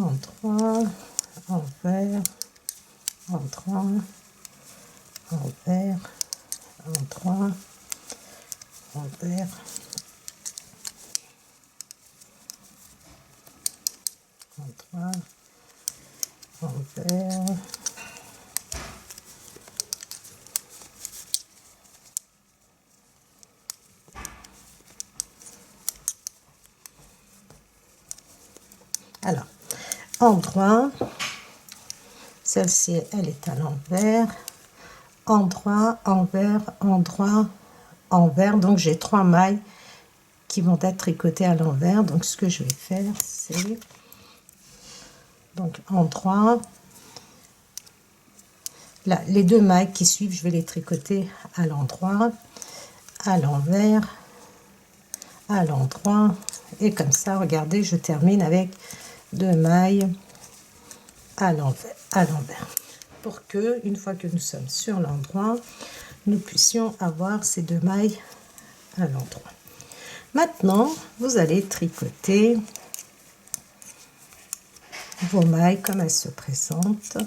en 3, envers, en 3, envers, en 3, envers, en 3, envers, alors, endroit, celle-ci, elle est à l'envers, endroit, envers, endroit, envers, donc j'ai 3 mailles qui vont être tricotées à l'envers. Donc ce que je vais faire, c'est donc endroit, là, les 2 mailles qui suivent, je vais les tricoter à l'endroit, à l'envers, à l'endroit, et comme ça, regardez, je termine avec 2 mailles à l'envers, pour que, une fois que nous sommes sur l'endroit, nous puissions avoir ces 2 mailles à l'endroit. Maintenant, vous allez tricoter vos mailles comme elles se présentent.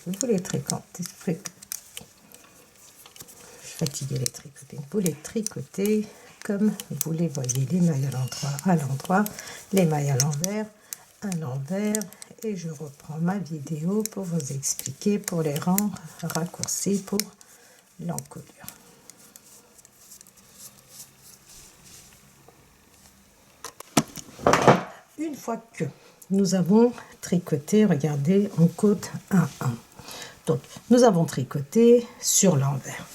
Vous les tricotez. Je suis fatiguée les tricoter. Vous les tricotez comme vous les voyez, les mailles à l'endroit, les mailles à l'envers, et je reprends ma vidéo pour vous expliquer, pour les rendre raccourcis pour l'encolure. Une fois que nous avons tricoté, regardez, on côte 1-1. Donc, nous avons tricoté sur l'envers.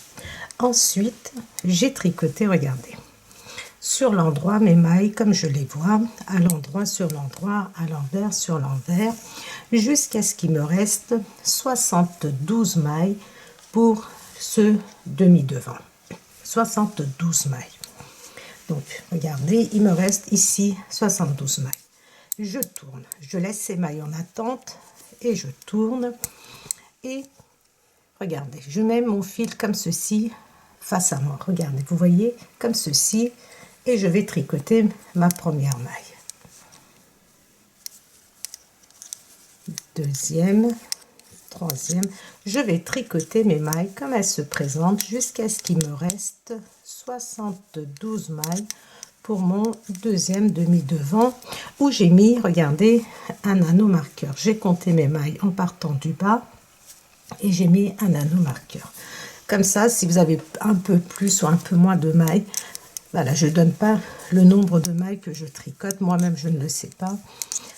Ensuite, j'ai tricoté, regardez, sur l'endroit, mes mailles, comme je les vois, à l'endroit, sur l'endroit, à l'envers, sur l'envers, jusqu'à ce qu'il me reste 72 mailles pour ce demi-devant. 72 mailles. Donc, regardez, il me reste ici 72 mailles. Je tourne, je laisse ces mailles en attente et je tourne. Et regardez, je mets mon fil comme ceci face à moi. Regardez, vous voyez, comme ceci. Et je vais tricoter ma première maille. Deuxième, troisième. Je vais tricoter mes mailles comme elles se présentent jusqu'à ce qu'il me reste 72 mailles pour mon deuxième demi-devant où j'ai mis, regardez, un anneau marqueur. J'ai compté mes mailles en partant du bas et j'ai mis un anneau marqueur. Comme ça, si vous avez un peu plus ou un peu moins de mailles, voilà, je ne donne pas le nombre de mailles que je tricote. Moi-même, je ne le sais pas.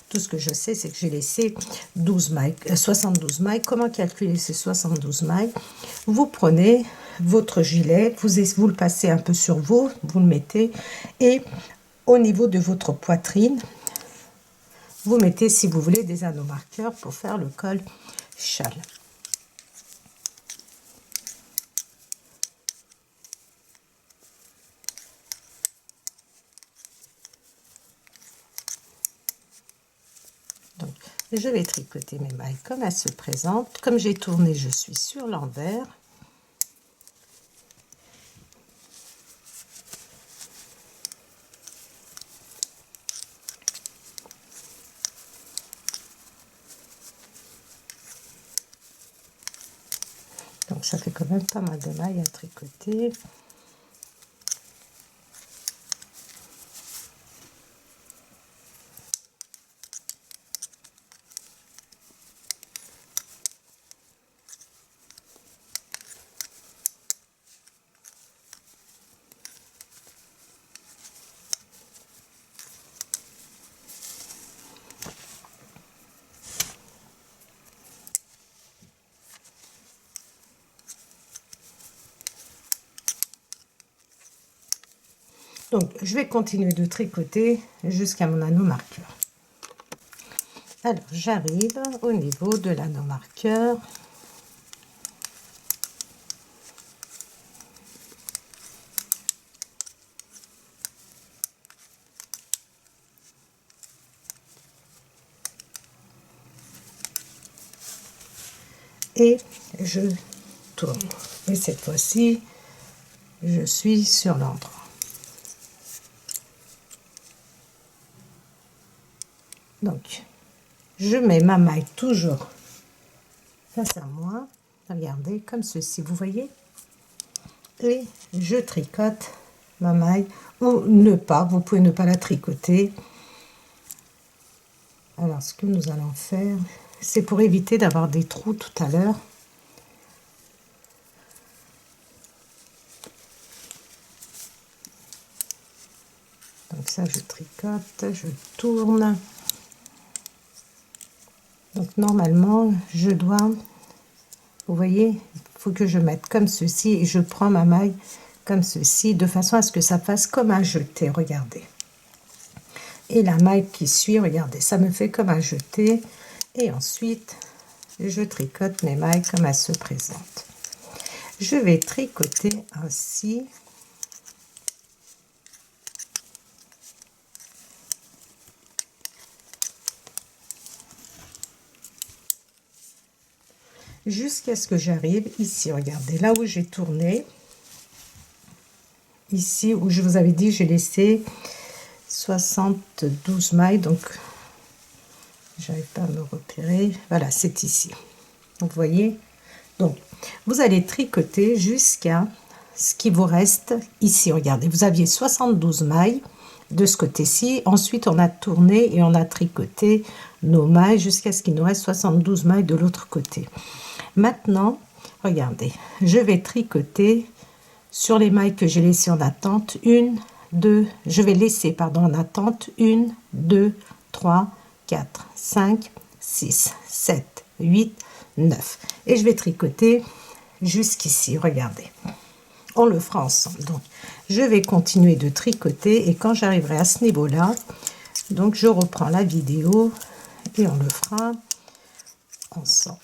Tout ce que je sais, c'est que j'ai laissé 72 mailles. Comment calculer ces 72 mailles? Vous prenez votre gilet, vous le passez un peu sur vous le mettez, et au niveau de votre poitrine, vous mettez, si vous voulez, des anneaux marqueurs pour faire le col châle. Donc, je vais tricoter mes mailles comme elles se présentent. Comme j'ai tourné, je suis sur l'envers. Donc, ça fait quand même pas mal de mailles à tricoter. Donc, je vais continuer de tricoter jusqu'à mon anneau marqueur. Alors, j'arrive au niveau de l'anneau marqueur. Et je tourne. Et cette fois-ci, je suis sur l'endroit. Donc, je mets ma maille toujours face à moi. Regardez, comme ceci, vous voyez? Et je tricote ma maille, ou ne pas, vous pouvez ne pas la tricoter. Alors, ce que nous allons faire, c'est pour éviter d'avoir des trous tout à l'heure. Donc ça, je tricote, je tourne. Donc normalement, je dois, vous voyez, il faut que je mette comme ceci et je prends ma maille comme ceci, de façon à ce que ça fasse comme un jeté, regardez. Et la maille qui suit, regardez, ça me fait comme un jeté. Et ensuite, je tricote mes mailles comme elles se présentent. Je vais tricoter ainsi. Jusqu'à ce que j'arrive ici, regardez, là où j'ai tourné. Ici où je vous avais dit, j'ai laissé 72 mailles, donc j'arrive pas à me repérer. Voilà, c'est ici. Vous voyez, donc vous allez tricoter jusqu'à ce qui vous reste ici. Regardez, vous aviez 72 mailles de ce côté-ci. Ensuite, on a tourné et on a tricoté nos mailles jusqu'à ce qu'il nous reste 72 mailles de l'autre côté. Maintenant, regardez, je vais tricoter sur les mailles que j'ai laissées en attente, je vais laisser, pardon, en attente, 1, 2, 3, 4, 5, 6, 7, 8, 9. Et je vais tricoter jusqu'ici, regardez. On le fera ensemble. Donc, je vais continuer de tricoter et quand j'arriverai à ce niveau-là, donc je reprends la vidéo et on le fera ensemble.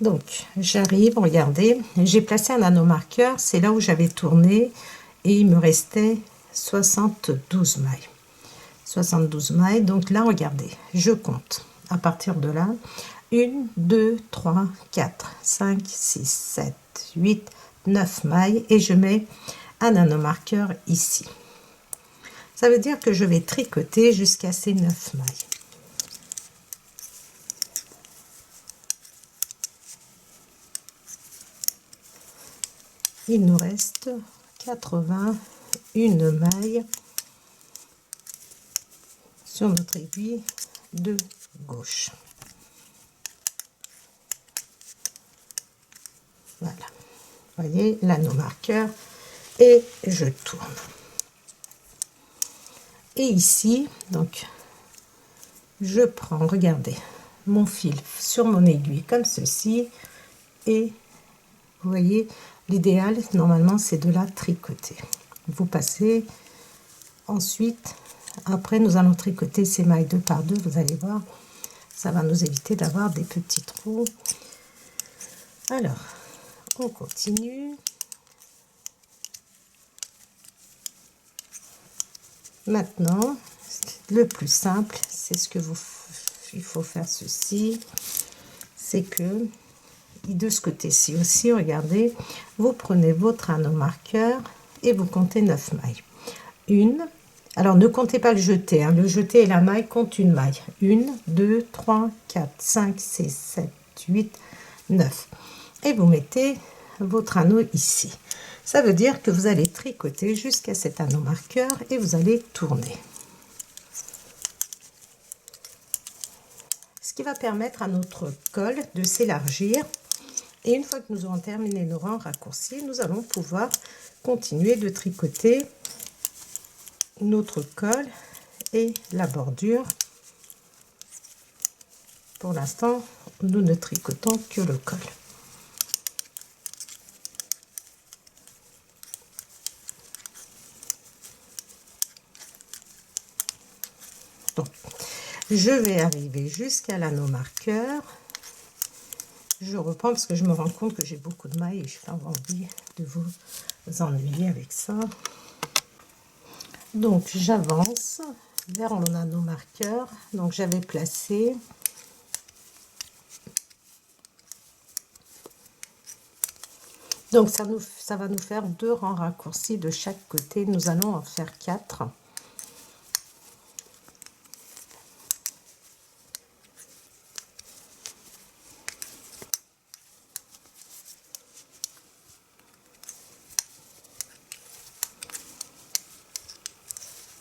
Donc, j'arrive, regardez, j'ai placé un anneau marqueur, c'est là où j'avais tourné et il me restait 72 mailles. 72 mailles, donc là, regardez, je compte à partir de là. 1, 2, 3, 4, 5, 6, 7, 8, 9 mailles et je mets un anneau marqueur ici. Ça veut dire que je vais tricoter jusqu'à ces 9 mailles. Il nous reste 81 mailles sur notre aiguille de gauche. Voilà, vous voyez l'anneau marqueur et je tourne. Et ici, donc, je prends, regardez, mon fil sur mon aiguille comme ceci et vous voyez, l'idéal, normalement, c'est de la tricoter. Vous passez, ensuite, après, nous allons tricoter ces mailles 2 par 2, vous allez voir, ça va nous éviter d'avoir des petits trous. Alors, on continue. Maintenant, le plus simple, c'est ce que il faut faire ceci, c'est que de ce côté-ci aussi, regardez, vous prenez votre anneau marqueur et vous comptez 9 mailles. Une, alors ne comptez pas le jeté, hein, le jeté et la maille comptent une maille. 1, 2, 3, 4, 5, 6, 7, 8, 9. Et vous mettez votre anneau ici. Ça veut dire que vous allez tricoter jusqu'à cet anneau marqueur et vous allez tourner. Ce qui va permettre à notre col de s'élargir. Et une fois que nous aurons terminé nos rangs raccourcis, nous allons pouvoir continuer de tricoter notre col et la bordure. Pour l'instant, nous ne tricotons que le col. Donc, je vais arriver jusqu'à l'anneau marqueur. Je reprends parce que je me rends compte que j'ai beaucoup de mailles et je n'ai pas envie de vous ennuyer avec ça. Donc j'avance vers mon anneau marqueur. Donc j'avais placé donc ça va nous faire 2 rangs raccourcis de chaque côté. Nous allons en faire 4.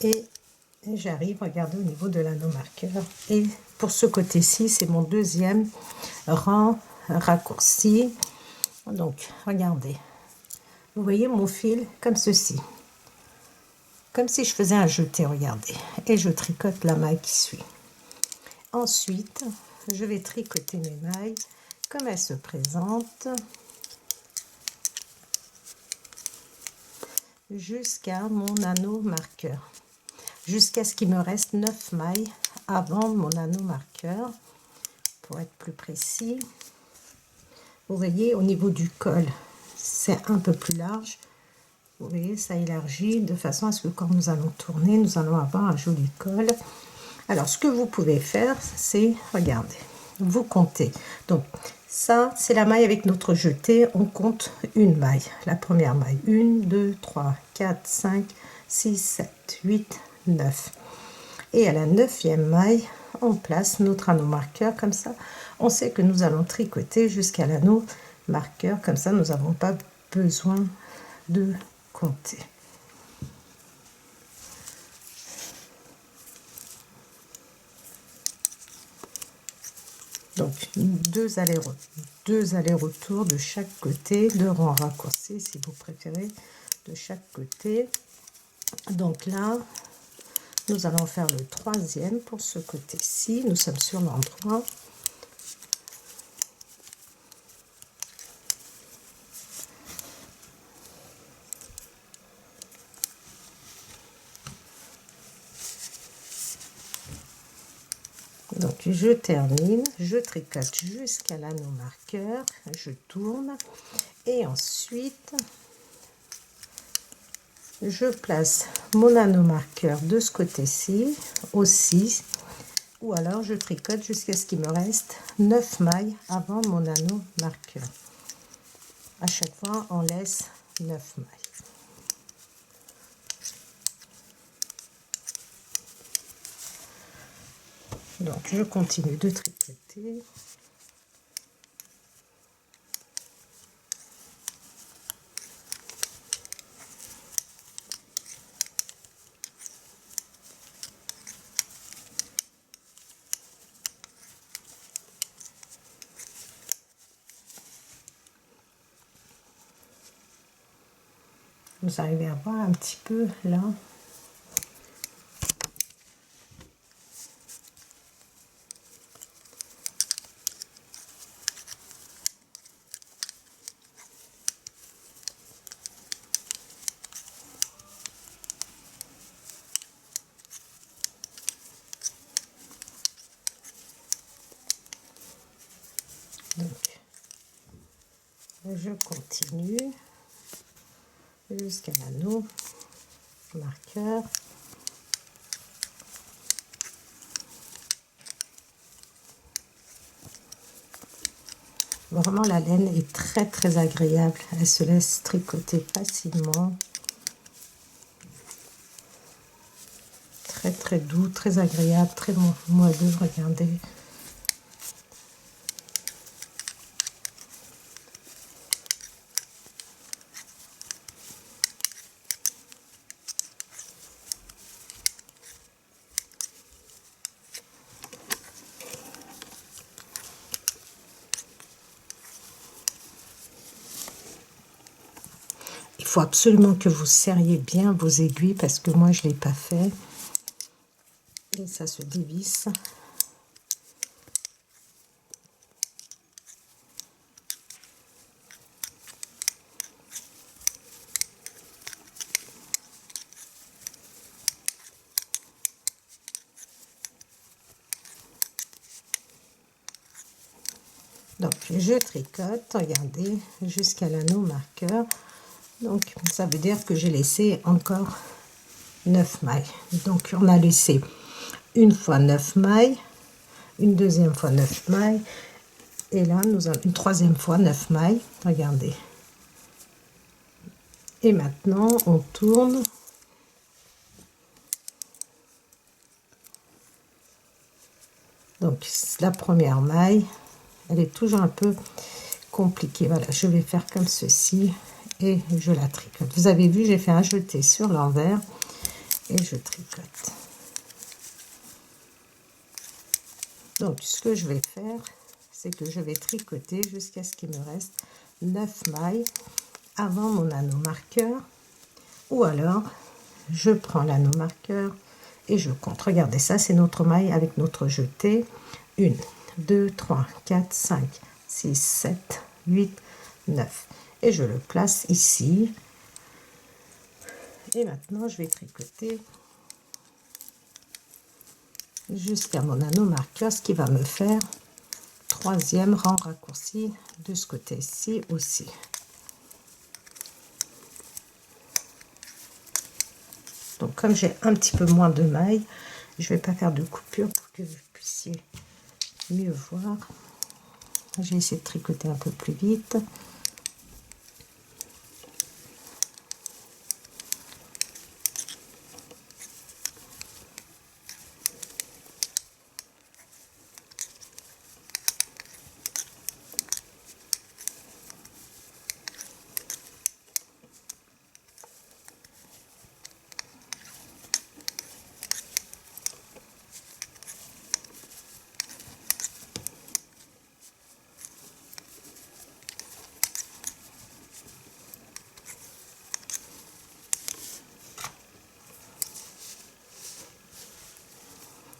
Et j'arrive, regardez, au niveau de l'anneau marqueur. Et pour ce côté-ci, c'est mon deuxième rang raccourci. Donc, regardez. Vous voyez mon fil comme ceci. Comme si je faisais un jeté, regardez. Et je tricote la maille qui suit. Ensuite, je vais tricoter mes mailles comme elles se présentent jusqu'à mon anneau marqueur. Jusqu'à ce qu'il me reste 9 mailles avant mon anneau marqueur. Pour être plus précis, vous voyez, au niveau du col, c'est un peu plus large. Vous voyez, ça élargit de façon à ce que quand nous allons tourner, nous allons avoir un joli col. Alors, ce que vous pouvez faire, c'est, regardez, vous comptez. Donc, ça, c'est la maille avec notre jeté. On compte une maille. La première maille, 1, 2, 3, 4, 5, 6, 7, 8, 9. Et à la 9e maille, on place notre anneau marqueur comme ça. On sait que nous allons tricoter jusqu'à l'anneau marqueur. Comme ça, nous n'avons pas besoin de compter. Donc, deux allers-retours de chaque côté, 2 rangs raccourcis si vous préférez, de chaque côté. Donc là, nous allons faire le 3e pour ce côté-ci. Nous sommes sur l'endroit. Donc je termine, je tricote jusqu'à l'anneau marqueur, je tourne et ensuite je place mon anneau marqueur de ce côté-ci aussi, ou alors je tricote jusqu'à ce qu'il me reste 9 mailles avant mon anneau marqueur. À chaque fois on laisse 9 mailles. Donc je continue de tricoter. Vous arrivez à voir un petit peu là. Donc, je continue jusqu'à l'anneau marqueur. Vraiment, la laine est très agréable. Elle se laisse tricoter facilement. Très doux, très agréable, très moelleux. Regardez. Il faut absolument que vous serriez bien vos aiguilles parce que moi je ne l'ai pas fait. Et ça se dévisse. Donc je tricote, regardez, jusqu'à l'anneau marqueur. Donc ça veut dire que j'ai laissé encore 9 mailles. Donc on a laissé une fois 9 mailles, une deuxième fois 9 mailles, et là nous avons une troisième fois 9 mailles. Regardez. Et maintenant on tourne. Donc la première maille, elle est toujours un peu compliquée. Voilà, je vais faire comme ceci et je la tricote. Vous avez vu, j'ai fait un jeté sur l'envers et je tricote. Donc ce que je vais faire, c'est que je vais tricoter jusqu'à ce qu'il me reste 9 mailles avant mon anneau marqueur, ou alors je prends l'anneau marqueur et je compte. Regardez, ça c'est notre maille avec notre jeté. 1, 2, 3, 4, 5, 6, 7, 8, 9. Et je le place ici. Et maintenant, je vais tricoter jusqu'à mon anneau marqueur, ce qui va me faire troisième rang raccourci de ce côté-ci aussi. Donc, comme j'ai un petit peu moins de mailles, je ne vais pas faire de coupure pour que vous puissiez mieux voir. J'ai essayé de tricoter un peu plus vite.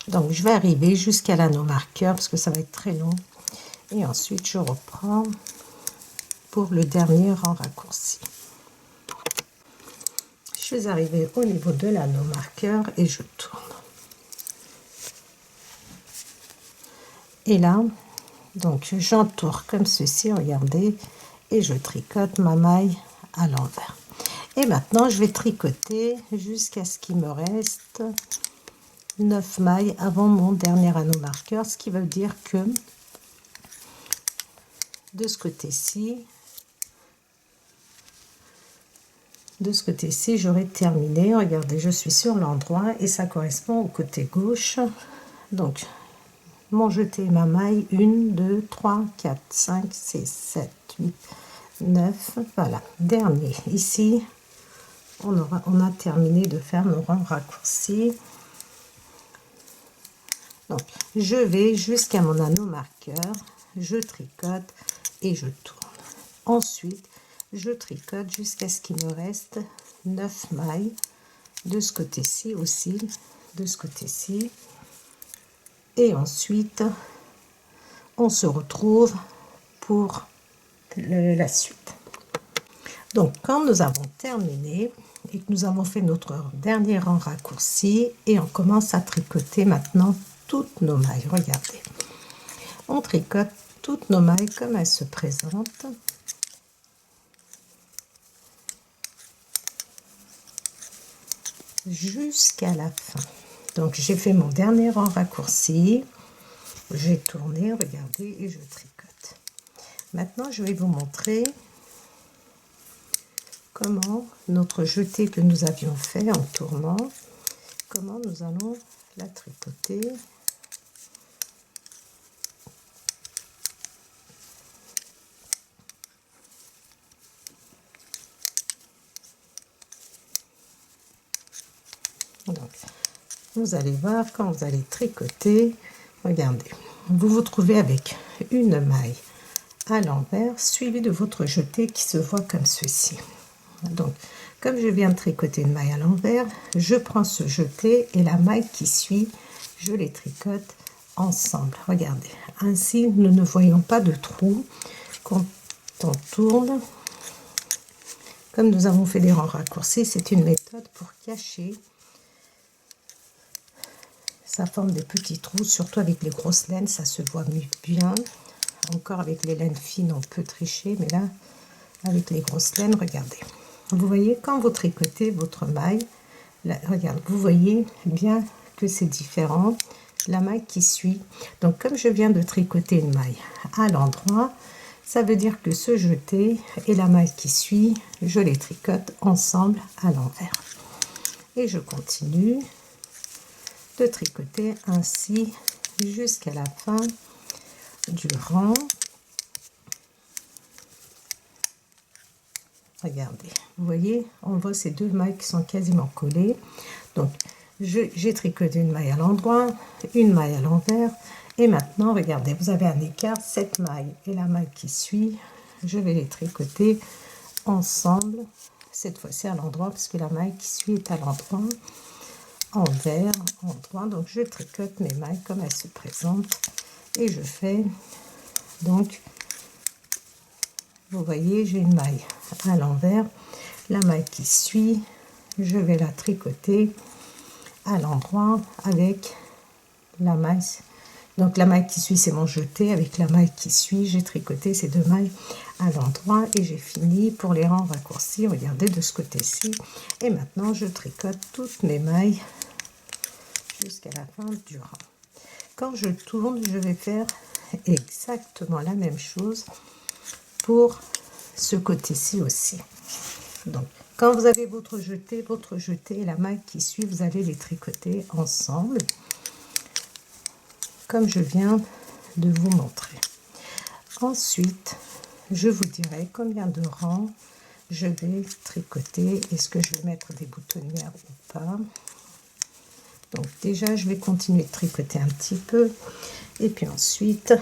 Donc je vais arriver jusqu'à l'anneau marqueur parce que ça va être très long. Et ensuite je reprends pour le dernier rang raccourci. Je suis arrivée au niveau de l'anneau marqueur et je tourne. Et là, donc j'entoure comme ceci, regardez, et je tricote ma maille à l'envers. Et maintenant je vais tricoter jusqu'à ce qu'il me reste 9 mailles avant mon dernier anneau marqueur, ce qui veut dire que de ce côté-ci, j'aurai terminé. Regardez, je suis sur l'endroit et ça correspond au côté gauche. Donc mon jeté, ma maille, 1, 2, 3, 4, 5, 6, 7, 8, 9. Voilà, dernier. Ici, on a terminé de faire nos rangs raccourcis. Donc, je vais jusqu'à mon anneau marqueur, je tricote et je tourne. Ensuite, je tricote jusqu'à ce qu'il me reste 9 mailles de ce côté-ci aussi, de ce côté-ci. Et ensuite, on se retrouve pour la suite. Donc, quand nous avons terminé et que nous avons fait notre dernier rang raccourci, et on commence à tricoter maintenant toutes nos mailles. Regardez, on tricote toutes nos mailles comme elles se présentent. Jusqu'à la fin. Donc j'ai fait mon dernier rang raccourci, j'ai tourné, regardez, et je tricote. Maintenant je vais vous montrer comment notre jeté que nous avions fait en tournant, comment nous allons la tricoter. Donc, vous allez voir, quand vous allez tricoter, regardez, vous vous trouvez avec une maille à l'envers, suivie de votre jeté qui se voit comme ceci. Donc, comme je viens de tricoter une maille à l'envers, je prends ce jeté et la maille qui suit, je les tricote ensemble. Regardez, ainsi nous ne voyons pas de trou quand on tourne. Comme nous avons fait des rangs raccourcis, c'est une méthode pour cacher. Ça forme des petits trous, surtout avec les grosses laines, ça se voit bien. Encore avec les laines fines, on peut tricher, mais là, avec les grosses laines, regardez. Vous voyez, quand vous tricotez votre maille, Là, regarde, vous voyez bien que c'est différent. La maille qui suit, donc comme je viens de tricoter une maille à l'endroit, ça veut dire que ce jeté et la maille qui suit, je les tricote ensemble à l'envers. Et je continue de tricoter ainsi jusqu'à la fin du rang. Regardez, vous voyez, on voit ces deux mailles qui sont quasiment collées. Donc, j'ai tricoté une maille à l'endroit, une maille à l'envers. Et maintenant, regardez, vous avez un écart, cette maille et la maille qui suit, je vais les tricoter ensemble. Cette fois-ci à l'endroit, parce que la maille qui suit est à l'endroit, envers, endroit. Donc, je tricote mes mailles comme elles se présentent. Et je fais, donc, vous voyez, j'ai une maille à l'envers. La maille qui suit, je vais la tricoter à l'endroit avec la maille. Donc la maille qui suit, c'est mon jeté. Avec la maille qui suit, j'ai tricoté ces deux mailles à l'endroit et j'ai fini pour les rangs raccourcis. Regardez de ce côté-ci. Et maintenant, je tricote toutes mes mailles jusqu'à la fin du rang. Quand je tourne, je vais faire exactement la même chose pour ce côté-ci aussi. Donc, quand vous avez votre jeté et la maille qui suit, vous allez les tricoter ensemble, comme je viens de vous montrer. Ensuite, je vous dirai combien de rangs je vais tricoter. Est-ce que je vais mettre des boutonnières ou pas? Donc déjà, je vais continuer de tricoter un petit peu. Et puis ensuite,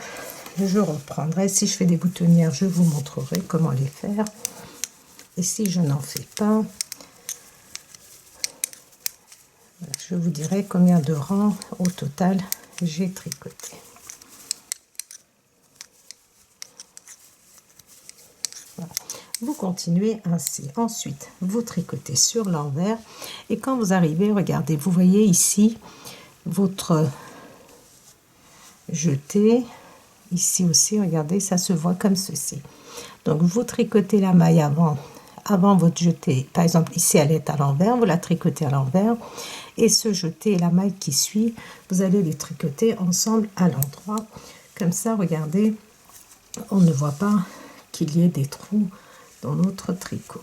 je reprendrai. Si je fais des boutonnières, je vous montrerai comment les faire. Et si je n'en fais pas, je vous dirai combien de rangs au total j'ai tricoté. Voilà. Vous continuez ainsi. Ensuite, vous tricotez sur l'envers. Et quand vous arrivez, regardez, vous voyez ici votre jeté. Ici aussi, regardez, ça se voit comme ceci. Donc, vous tricotez la maille avant votre jeté. Par exemple, ici, elle est à l'envers. Vous la tricotez à l'envers. Et ce jeté et la maille qui suit, vous allez les tricoter ensemble à l'endroit. Comme ça, regardez, on ne voit pas qu'il y ait des trous dans notre tricot.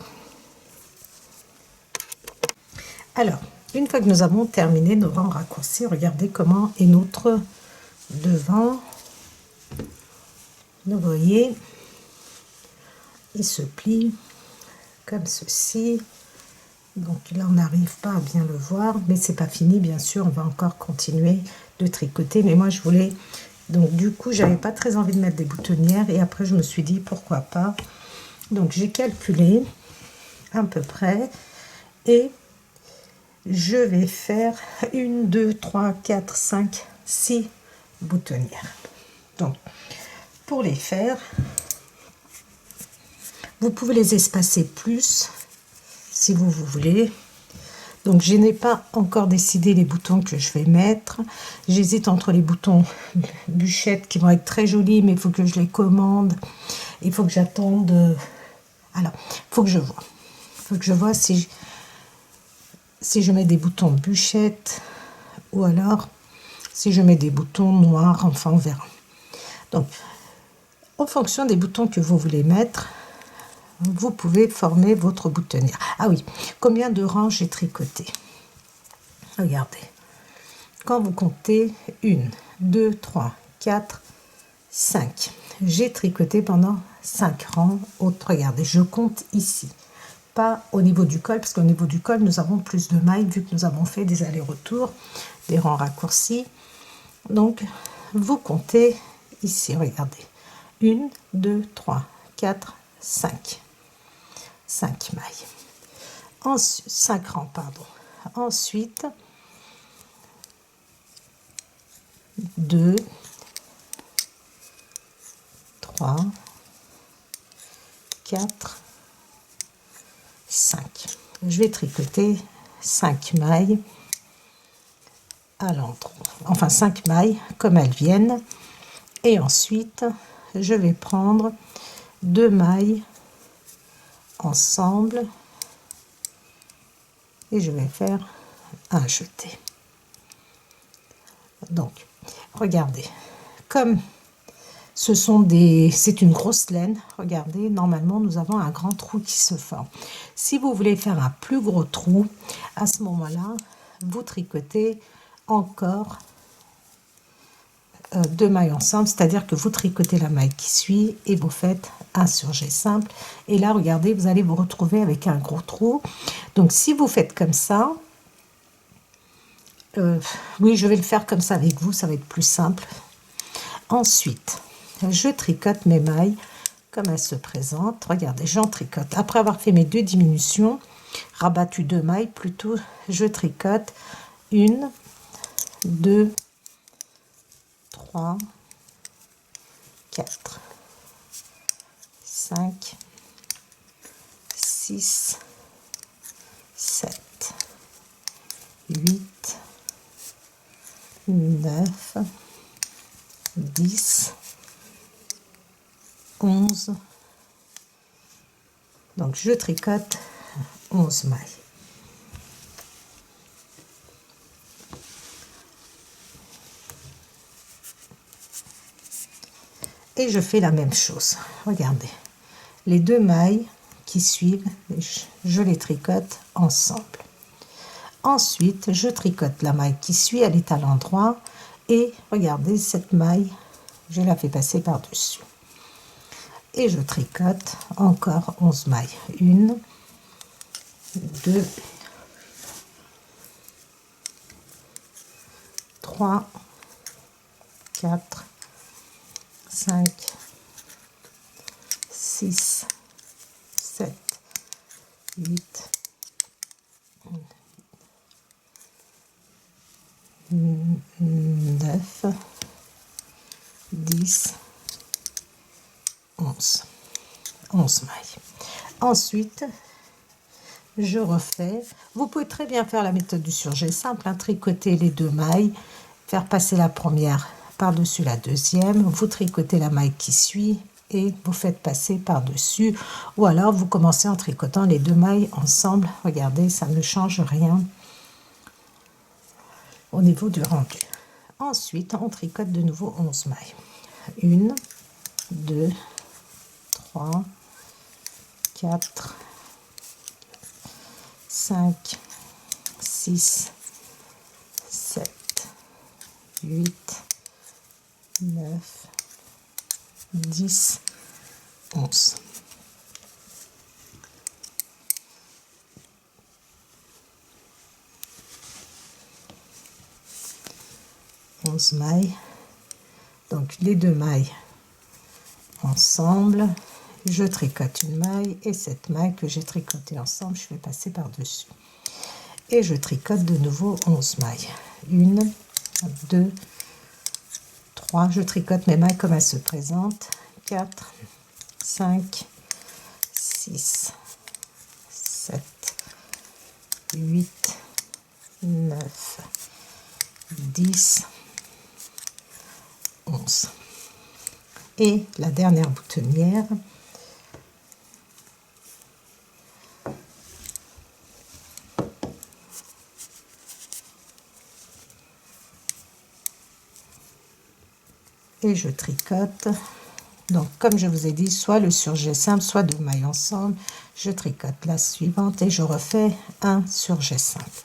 Alors, une fois que nous avons terminé nos rangs raccourcis, regardez comment est notre devant. Vous voyez, il se plie comme ceci. Donc là, on n'arrive pas à bien le voir, mais c'est pas fini, bien sûr, on va encore continuer de tricoter. Mais moi, je voulais, donc du coup, j'avais pas très envie de mettre des boutonnières, et après, je me suis dit, pourquoi pas. Donc, j'ai calculé à peu près, et je vais faire 1, 2, 3, 4, 5, 6 boutonnières. Donc, pour les faire, vous pouvez les espacer plus, si vous voulez. Donc, je n'ai pas encore décidé les boutons que je vais mettre. J'hésite entre les boutons bûchettes qui vont être très jolis, mais il faut que je les commande. Il faut que j'attende. Alors, il faut que je vois. Il faut que je vois si je mets des boutons bûchettes ou alors si je mets des boutons noirs. Enfin, on verra. Donc, en fonction des boutons que vous voulez mettre, vous pouvez former votre boutonnière. Ah oui, combien de rangs j'ai tricoté? Regardez. Quand vous comptez 1, 2, 3, 4, 5. J'ai tricoté pendant 5 rangs. Regardez, je compte ici. Pas au niveau du col, parce qu'au niveau du col, nous avons plus de mailles, vu que nous avons fait des allers-retours, des rangs raccourcis. Donc, vous comptez ici, regardez. 1, 2, 3, 4, 5. 5 mailles. Ensuite, 5 rangs, pardon. Ensuite, 2, 3, 4, 5. Je vais tricoter 5 mailles à l'endroit. Enfin, 5 mailles comme elles viennent. Et ensuite, je vais prendre 2 mailles ensemble et je vais faire un jeté. Donc, regardez, comme c'est une grosse laine, regardez, normalement nous avons un grand trou qui se forme. Si vous voulez faire un plus gros trou, à ce moment-là, vous tricotez encore 2 mailles ensemble, c'est-à-dire que vous tricotez la maille qui suit et vous faites un surjet simple. Et là, regardez, vous allez vous retrouver avec un gros trou. Donc, si vous faites comme ça, oui, je vais le faire comme ça avec vous, ça va être plus simple. Ensuite, je tricote mes mailles comme elles se présentent. Regardez, j'en tricote. Après avoir fait mes 2 diminutions, rabattu 2 mailles, plutôt, je tricote 1, 2, 3, 4, 5, 6, 7, 8, 9, 10, 11. Donc, je tricote 11 mailles. Et je fais la même chose. Regardez, les 2 mailles qui suivent, je les tricote ensemble. Ensuite, je tricote la maille qui suit, elle est à l'endroit. Et regardez, cette maille, je la fais passer par-dessus. Et je tricote encore 11 mailles. 1, 2, 3, 4, 5, 6, 7, 8, 9, 10, 11. 11 mailles. Ensuite, je refais. Vous pouvez très bien faire la méthode du surjet simple, hein, tricoter les 2 mailles, faire passer la première par-dessus la deuxième, vous tricotez la maille qui suit et vous faites passer par-dessus, ou alors vous commencez en tricotant les 2 mailles ensemble. Regardez, ça ne change rien au niveau du rendu. Ensuite, on tricote de nouveau 11 mailles. 1, 2, 3, 4, 5, 6, 7, 8, 9, 10, 11. Mailles. Donc les 2 mailles ensemble, je tricote une maille et cette maille que j'ai tricotée ensemble, je vais passer par-dessus. Et je tricote de nouveau 11 mailles. 1, 2, 3, je tricote mes mailles comme elles se présentent. 4, 5, 6, 7, 8, 9, 10, 11. Et la dernière boutonnière, et je tricote. Donc comme je vous ai dit, soit le surjet simple, soit 2 mailles ensemble, je tricote la suivante et je refais un surjet simple.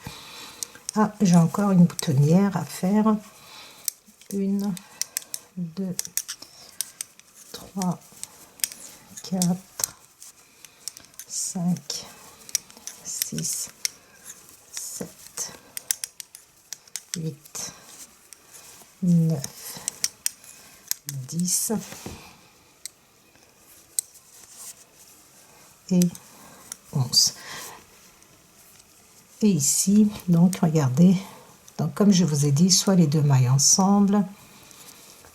Ah, j'ai encore une boutonnière à faire. 1, 2, 3, 4, 5, 6, 7, 8, 9, 10 et 11. Et ici, donc regardez, donc comme je vous ai dit, soit les 2 mailles ensemble,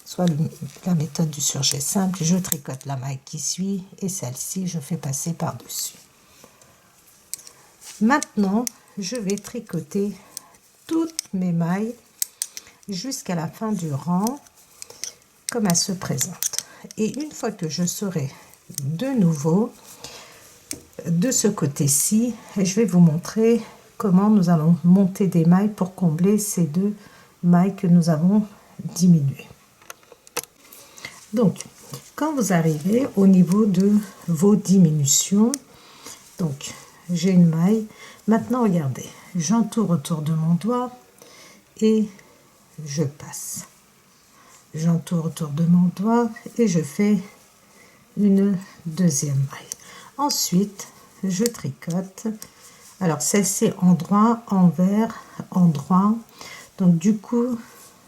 soit la méthode du surjet simple, je tricote la maille qui suit et celle-ci, je fais passer par-dessus. Maintenant, je vais tricoter toutes mes mailles jusqu'à la fin du rang, comme elles se présentent. Et une fois que je serai de nouveau de ce côté-ci, je vais vous montrer comment nous allons monter des mailles pour combler ces 2 mailles que nous avons diminuées. Donc, quand vous arrivez au niveau de vos diminutions, donc j'ai une maille. Maintenant, regardez, j'entoure autour de mon doigt et je passe. J'entoure autour de mon doigt et je fais une deuxième maille. Ensuite, je tricote. Alors, celle-ci endroit, envers, endroit. Donc, du coup,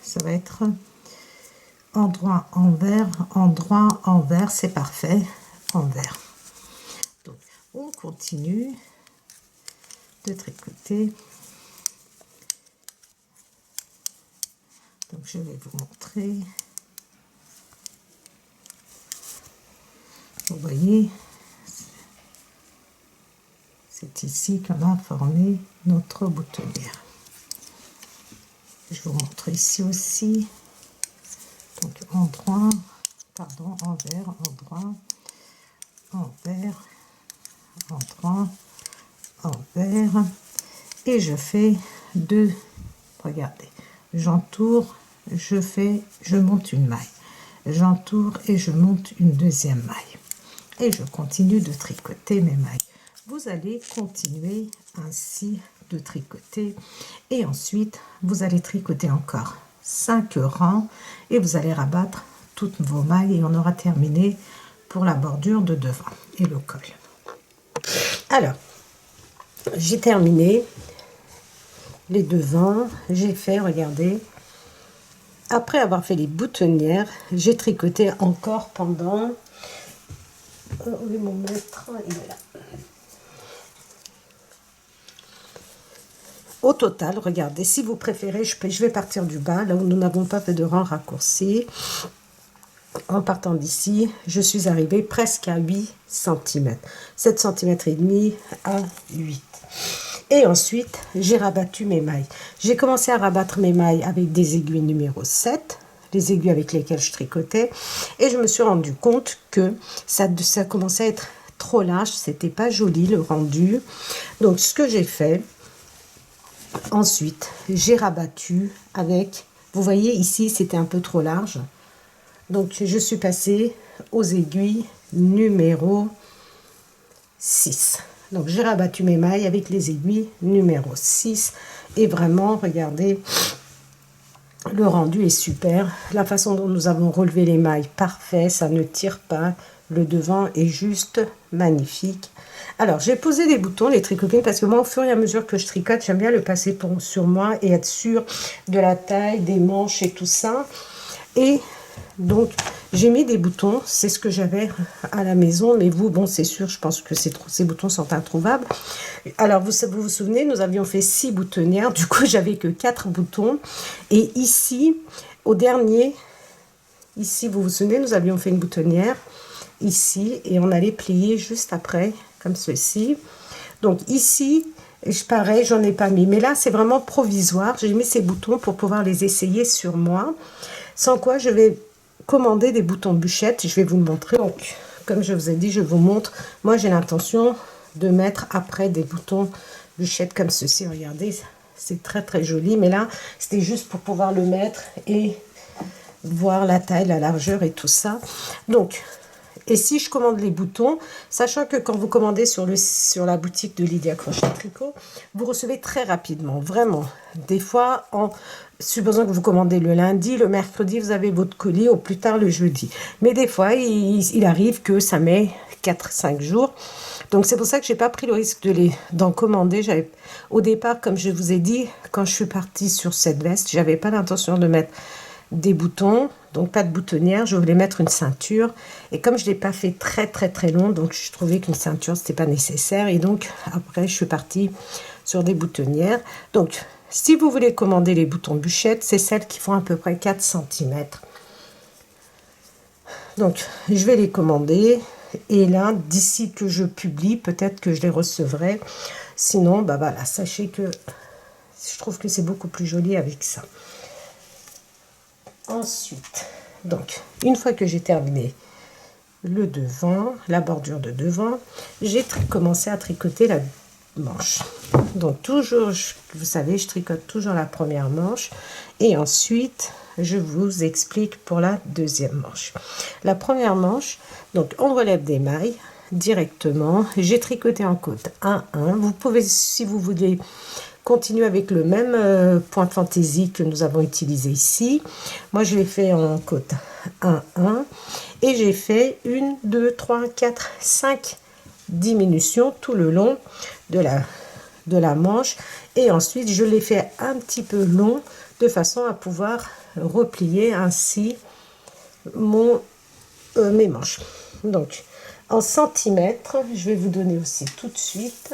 ça va être endroit, envers, endroit, envers. C'est parfait, envers. Donc, on continue de tricoter. Donc, je vais vous montrer. Vous voyez, c'est ici qu'on a formé notre boutonnière. Je vous montre ici aussi. Donc, endroit, pardon, envers, endroit, envers, endroit, envers. Et je fais 2, regardez, j'entoure, je monte une maille. J'entoure et je monte une deuxième maille. Et je continue de tricoter mes mailles. Vous allez continuer ainsi de tricoter et ensuite vous allez tricoter encore 5 rangs et vous allez rabattre toutes vos mailles et on aura terminé pour la bordure de devant et le col. Alors, j'ai terminé les devants, j'ai fait, regardez, après avoir fait les boutonnières, j'ai tricoté encore pendant... Où est mon maître? Il est là. Au total, regardez, si vous préférez, je vais partir du bas, là où nous n'avons pas fait de rang raccourci. En partant d'ici, je suis arrivée presque à 8 cm. 7 cm et demi à 8. Et ensuite, j'ai rabattu mes mailles. J'ai commencé à rabattre mes mailles avec des aiguilles numéro 7, les aiguilles avec lesquelles je tricotais. Et je me suis rendu compte que ça commençait à être trop large. C'était pas joli le rendu. Donc, ce que j'ai fait... Ensuite, j'ai rabattu avec, vous voyez ici, c'était un peu trop large. Donc, je suis passée aux aiguilles numéro 6. Donc, j'ai rabattu mes mailles avec les aiguilles numéro 6. Et vraiment, regardez, le rendu est super. La façon dont nous avons relevé les mailles, parfait, ça ne tire pas. Le devant est juste magnifique. Alors, j'ai posé des boutons, les tricopines, parce que moi, au fur et à mesure que je tricote, j'aime bien le passer sur moi et être sûre de la taille, des manches et tout ça. Et donc, j'ai mis des boutons, c'est ce que j'avais à la maison, mais vous, bon, c'est sûr, je pense que ces boutons sont introuvables. Alors, vous vous souvenez, nous avions fait 6 boutonnières, du coup, j'avais que 4 boutons. Et ici, au dernier, ici, vous vous souvenez, nous avions fait une boutonnière, ici, et on allait plier juste après, comme ceci. Donc ici, pareil, j'en ai pas mis, mais là c'est vraiment provisoire. J'ai mis ces boutons pour pouvoir les essayer sur moi, sans quoi je vais commander des boutons bûchettes. Je vais vous le montrer. Donc, comme je vous ai dit, je vous montre. Moi, j'ai l'intention de mettre après des boutons bûchettes comme ceci. Regardez, c'est très très joli, mais là, c'était juste pour pouvoir le mettre et voir la taille, la largeur et tout ça. Donc, et si je commande les boutons, sachant que quand vous commandez sur la boutique de Lydia Crochet Tricot, vous recevez très rapidement, vraiment. Des fois, supposons que vous commandez le lundi, le mercredi, vous avez votre colis au plus tard le jeudi. Mais des fois, il arrive que ça met 4-5 jours. Donc, c'est pour ça que je n'ai pas pris le risque d'en commander. Au départ, comme je vous ai dit, quand je suis partie sur cette veste, je n'avais pas l'intention de mettre des boutons, donc pas de boutonnière. Je voulais mettre une ceinture et comme je l'ai pas fait très très très long, donc je trouvais qu'une ceinture c'était pas nécessaire et donc après je suis partie sur des boutonnières. Donc si vous voulez commander les boutons bûchettes, c'est celles qui font à peu près 4 cm. Donc je vais les commander et là d'ici que je publie, peut-être que je les recevrai. Sinon bah voilà, sachez que je trouve que c'est beaucoup plus joli avec ça. Ensuite, donc, une fois que j'ai terminé le devant, la bordure de devant, j'ai commencé à tricoter manche. Donc toujours, vous savez, je tricote toujours la première manche et ensuite je vous explique pour la deuxième manche. La première manche, donc on relève des mailles directement. J'ai tricoté en côte 1-1. Vous pouvez, si vous voulez, continuer avec le même point fantaisie que nous avons utilisé ici. Moi, je l'ai fait en côte 1-1 et j'ai fait 1, 2, 3, 4, 5 diminutions tout le long de la manche. Et ensuite, je l'ai fait un petit peu long de façon à pouvoir replier ainsi mes manches. Donc, en centimètres, je vais vous donner aussi tout de suite.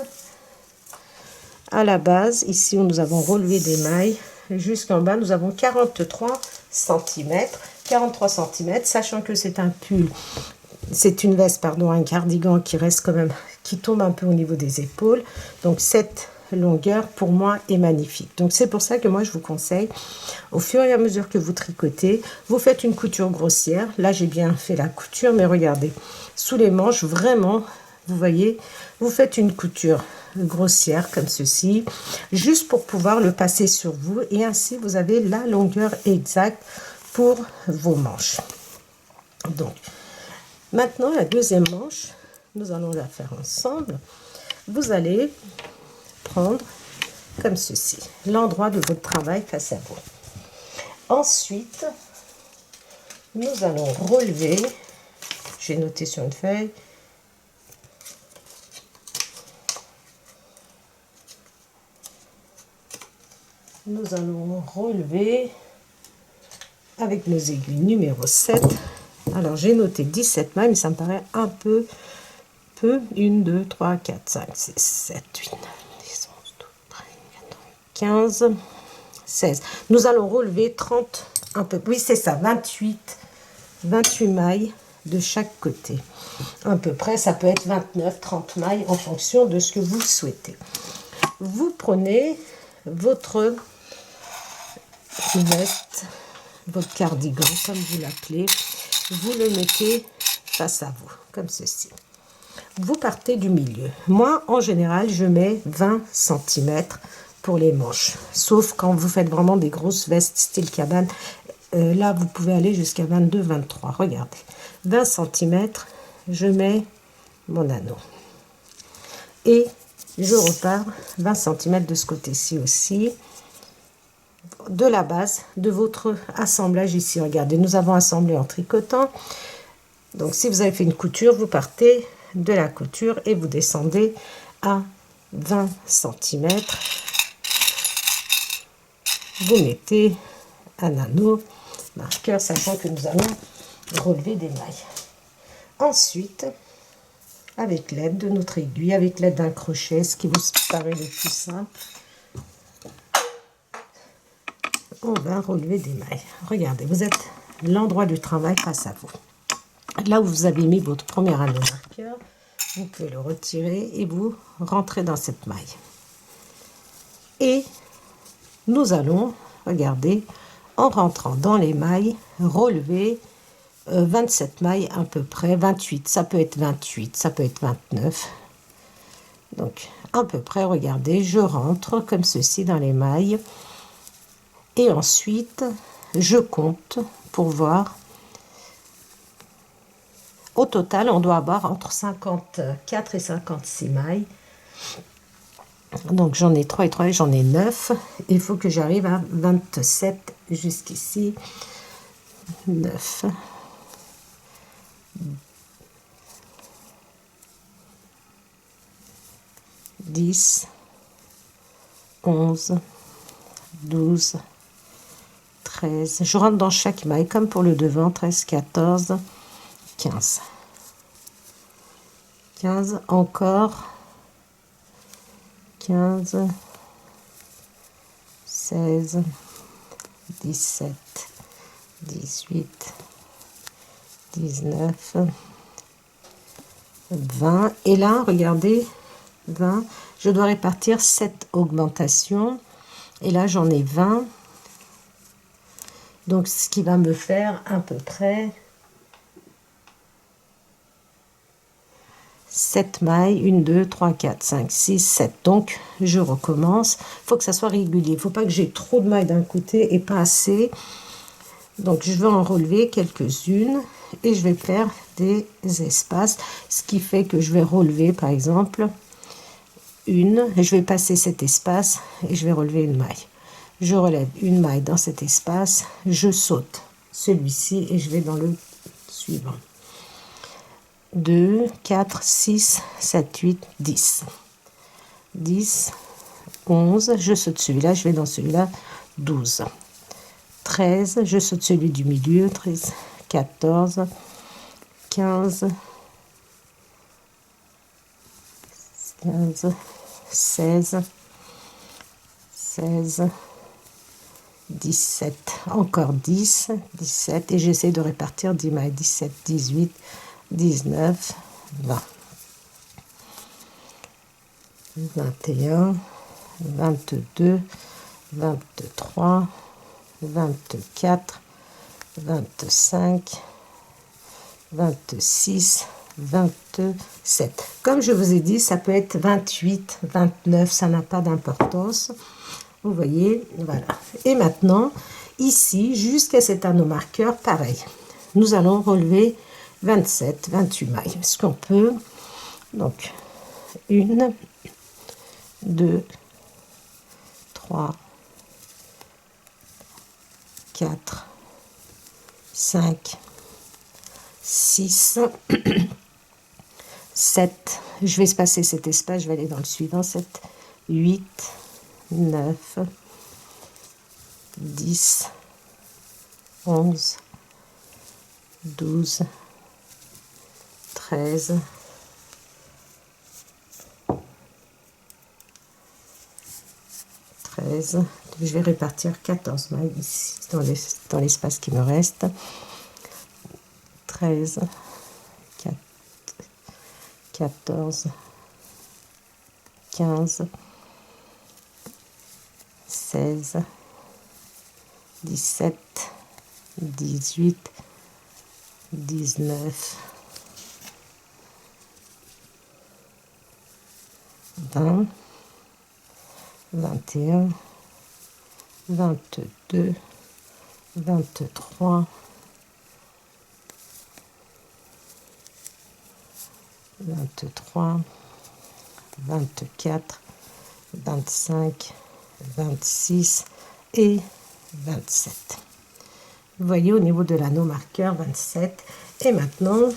À la base, ici où nous avons relevé des mailles, jusqu'en bas, nous avons 43 cm. 43 cm, sachant que c'est un pull, c'est une veste, pardon, un cardigan qui reste quand même, qui tombe un peu au niveau des épaules. Donc, cette longueur, pour moi, est magnifique. Donc, c'est pour ça que moi, je vous conseille, au fur et à mesure que vous tricotez, vous faites une couture grossière. Là, j'ai bien fait la couture, mais regardez, sous les manches, vraiment, vous voyez, vous faites une couture grossière comme ceci, juste pour pouvoir le passer sur vous. Et ainsi, vous avez la longueur exacte pour vos manches. Donc, maintenant, la deuxième manche, nous allons la faire ensemble. Vous allez prendre comme ceci, l'endroit de votre travail face à vous. Ensuite, nous allons relever, j'ai noté sur une feuille, nous allons relever avec nos aiguilles numéro 7. Alors, j'ai noté 17 mailles, mais ça me paraît un peu. 1, 2, 3, 4, 5, 6, 7, 8, 9, 10, 11, 12, 13, 14, 15, 16. Nous allons relever 30, un peu. Oui, c'est ça, 28 mailles de chaque côté. À peu près, ça peut être 29, 30 mailles en fonction de ce que vous souhaitez. Vous prenez votre veste, votre cardigan, comme vous l'appelez, vous le mettez face à vous, comme ceci. Vous partez du milieu. Moi, en général, je mets 20 cm pour les manches. Sauf quand vous faites vraiment des grosses vestes style cabane. Là, vous pouvez aller jusqu'à 22, 23. Regardez. 20 cm, je mets mon anneau. Et je repars 20 cm de ce côté-ci aussi. De la base de votre assemblage ici. Regardez, nous avons assemblé en tricotant. Donc, si vous avez fait une couture, vous partez de la couture et vous descendez à 20 cm. Vous mettez un anneau marqueur, sachant que nous allons relever des mailles. Ensuite, avec l'aide de notre aiguille, avec l'aide d'un crochet, ce qui vous paraît le plus simple, on va relever des mailles. Regardez, vous êtes l'endroit du travail face à vous. Là où vous avez mis votre premier anneau marqueur, vous pouvez le retirer et vous rentrez dans cette maille. Et nous allons, regardez, en rentrant dans les mailles, relever 27 mailles à peu près, 28, ça peut être 28, ça peut être 29. Donc, à peu près, regardez, je rentre comme ceci dans les mailles. Et ensuite, je compte pour voir. Au total, on doit avoir entre 54 et 56 mailles. Donc, j'en ai 3 et 3, j'en ai 9. Il faut que j'arrive à 27 jusqu'ici. 9. 10. 11. 12. 13. Je rentre dans chaque maille, comme pour le devant. 13, 14. 15. 15 encore. 15. 16. 17. 18. 19. 20. Et là, regardez, 20. Je dois répartir 7 augmentations. Et là, j'en ai 20. Donc, ce qui va me faire à peu près 7 mailles, 1, 2, 3, 4, 5, 6, 7. Donc, je recommence. Il faut que ça soit régulier. Il ne faut pas que j'ai trop de mailles d'un côté et pas assez. Donc, je vais en relever quelques-unes et je vais faire des espaces. Ce qui fait que je vais relever, par exemple, une. Et je vais passer cet espace et je vais relever une maille. Je relève une maille dans cet espace. Je saute celui-ci et je vais dans le suivant. 2, 4, 6, 7, 8, 10. 10, 11, je saute celui-là, je vais dans celui-là, 12. 13, je saute celui du milieu, 13, 14, 15, 15, 16, 16, 17, encore 10, 17, et j'essaie de répartir 10 mailles, 17, 18, 19, 20, 21, 22, 23, 24, 25, 26, 27. Comme je vous ai dit, ça peut être 28, 29, ça n'a pas d'importance. Vous voyez, voilà. Et maintenant, ici, jusqu'à cet anneau marqueur, pareil. Nous allons relever 27, 28 mailles. Est-ce qu'on peut? Donc, 1, 2, 3, 4, 5, 6, 7. Je vais espacer cet espace, je vais aller dans le suivant. 7, 8, 9, 10, 11, 12, 13, 13. Je vais répartir 14 mailles ici, dans l'espace qui me reste. 13, 14, 15, 16, 17, 18, 19, 20, 21, 22, 23, 23, 24, 25, 26 et 27. Vous voyez au niveau de l'anneau marqueur 27. Et maintenant,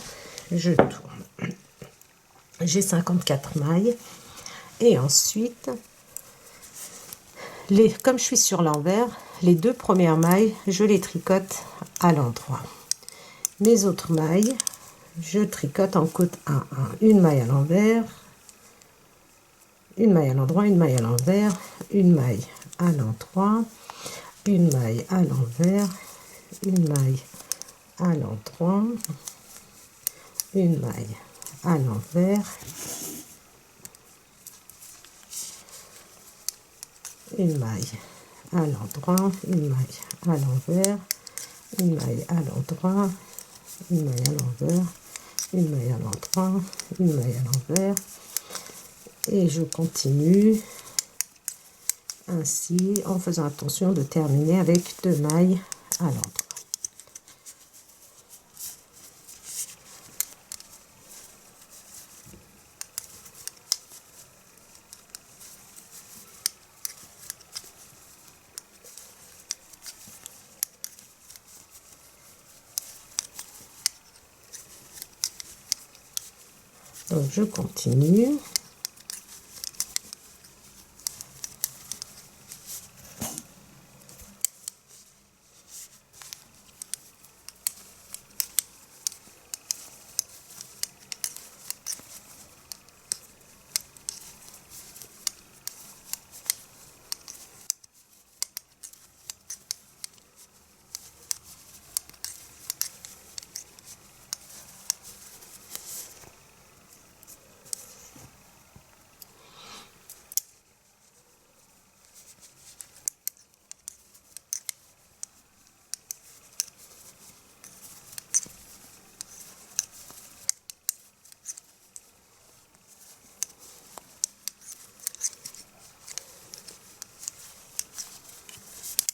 je tourne. J'ai 54 mailles. Et ensuite, comme je suis sur l'envers, les 2 premières mailles, je les tricote à l'endroit. Les autres mailles, je tricote en côte 1, 1. Une maille à l'envers, une maille à l'endroit, une maille à l'envers, une maille à l'endroit, une maille à l'envers, une maille à l'endroit, une maille à l'envers, une maille à l'endroit, une maille à l'envers, une maille à l'endroit, une maille à l'envers, une maille à l'endroit, une maille à l'envers, et je continue ainsi en faisant attention de terminer avec 2 mailles à l'endroit. Donc je continue.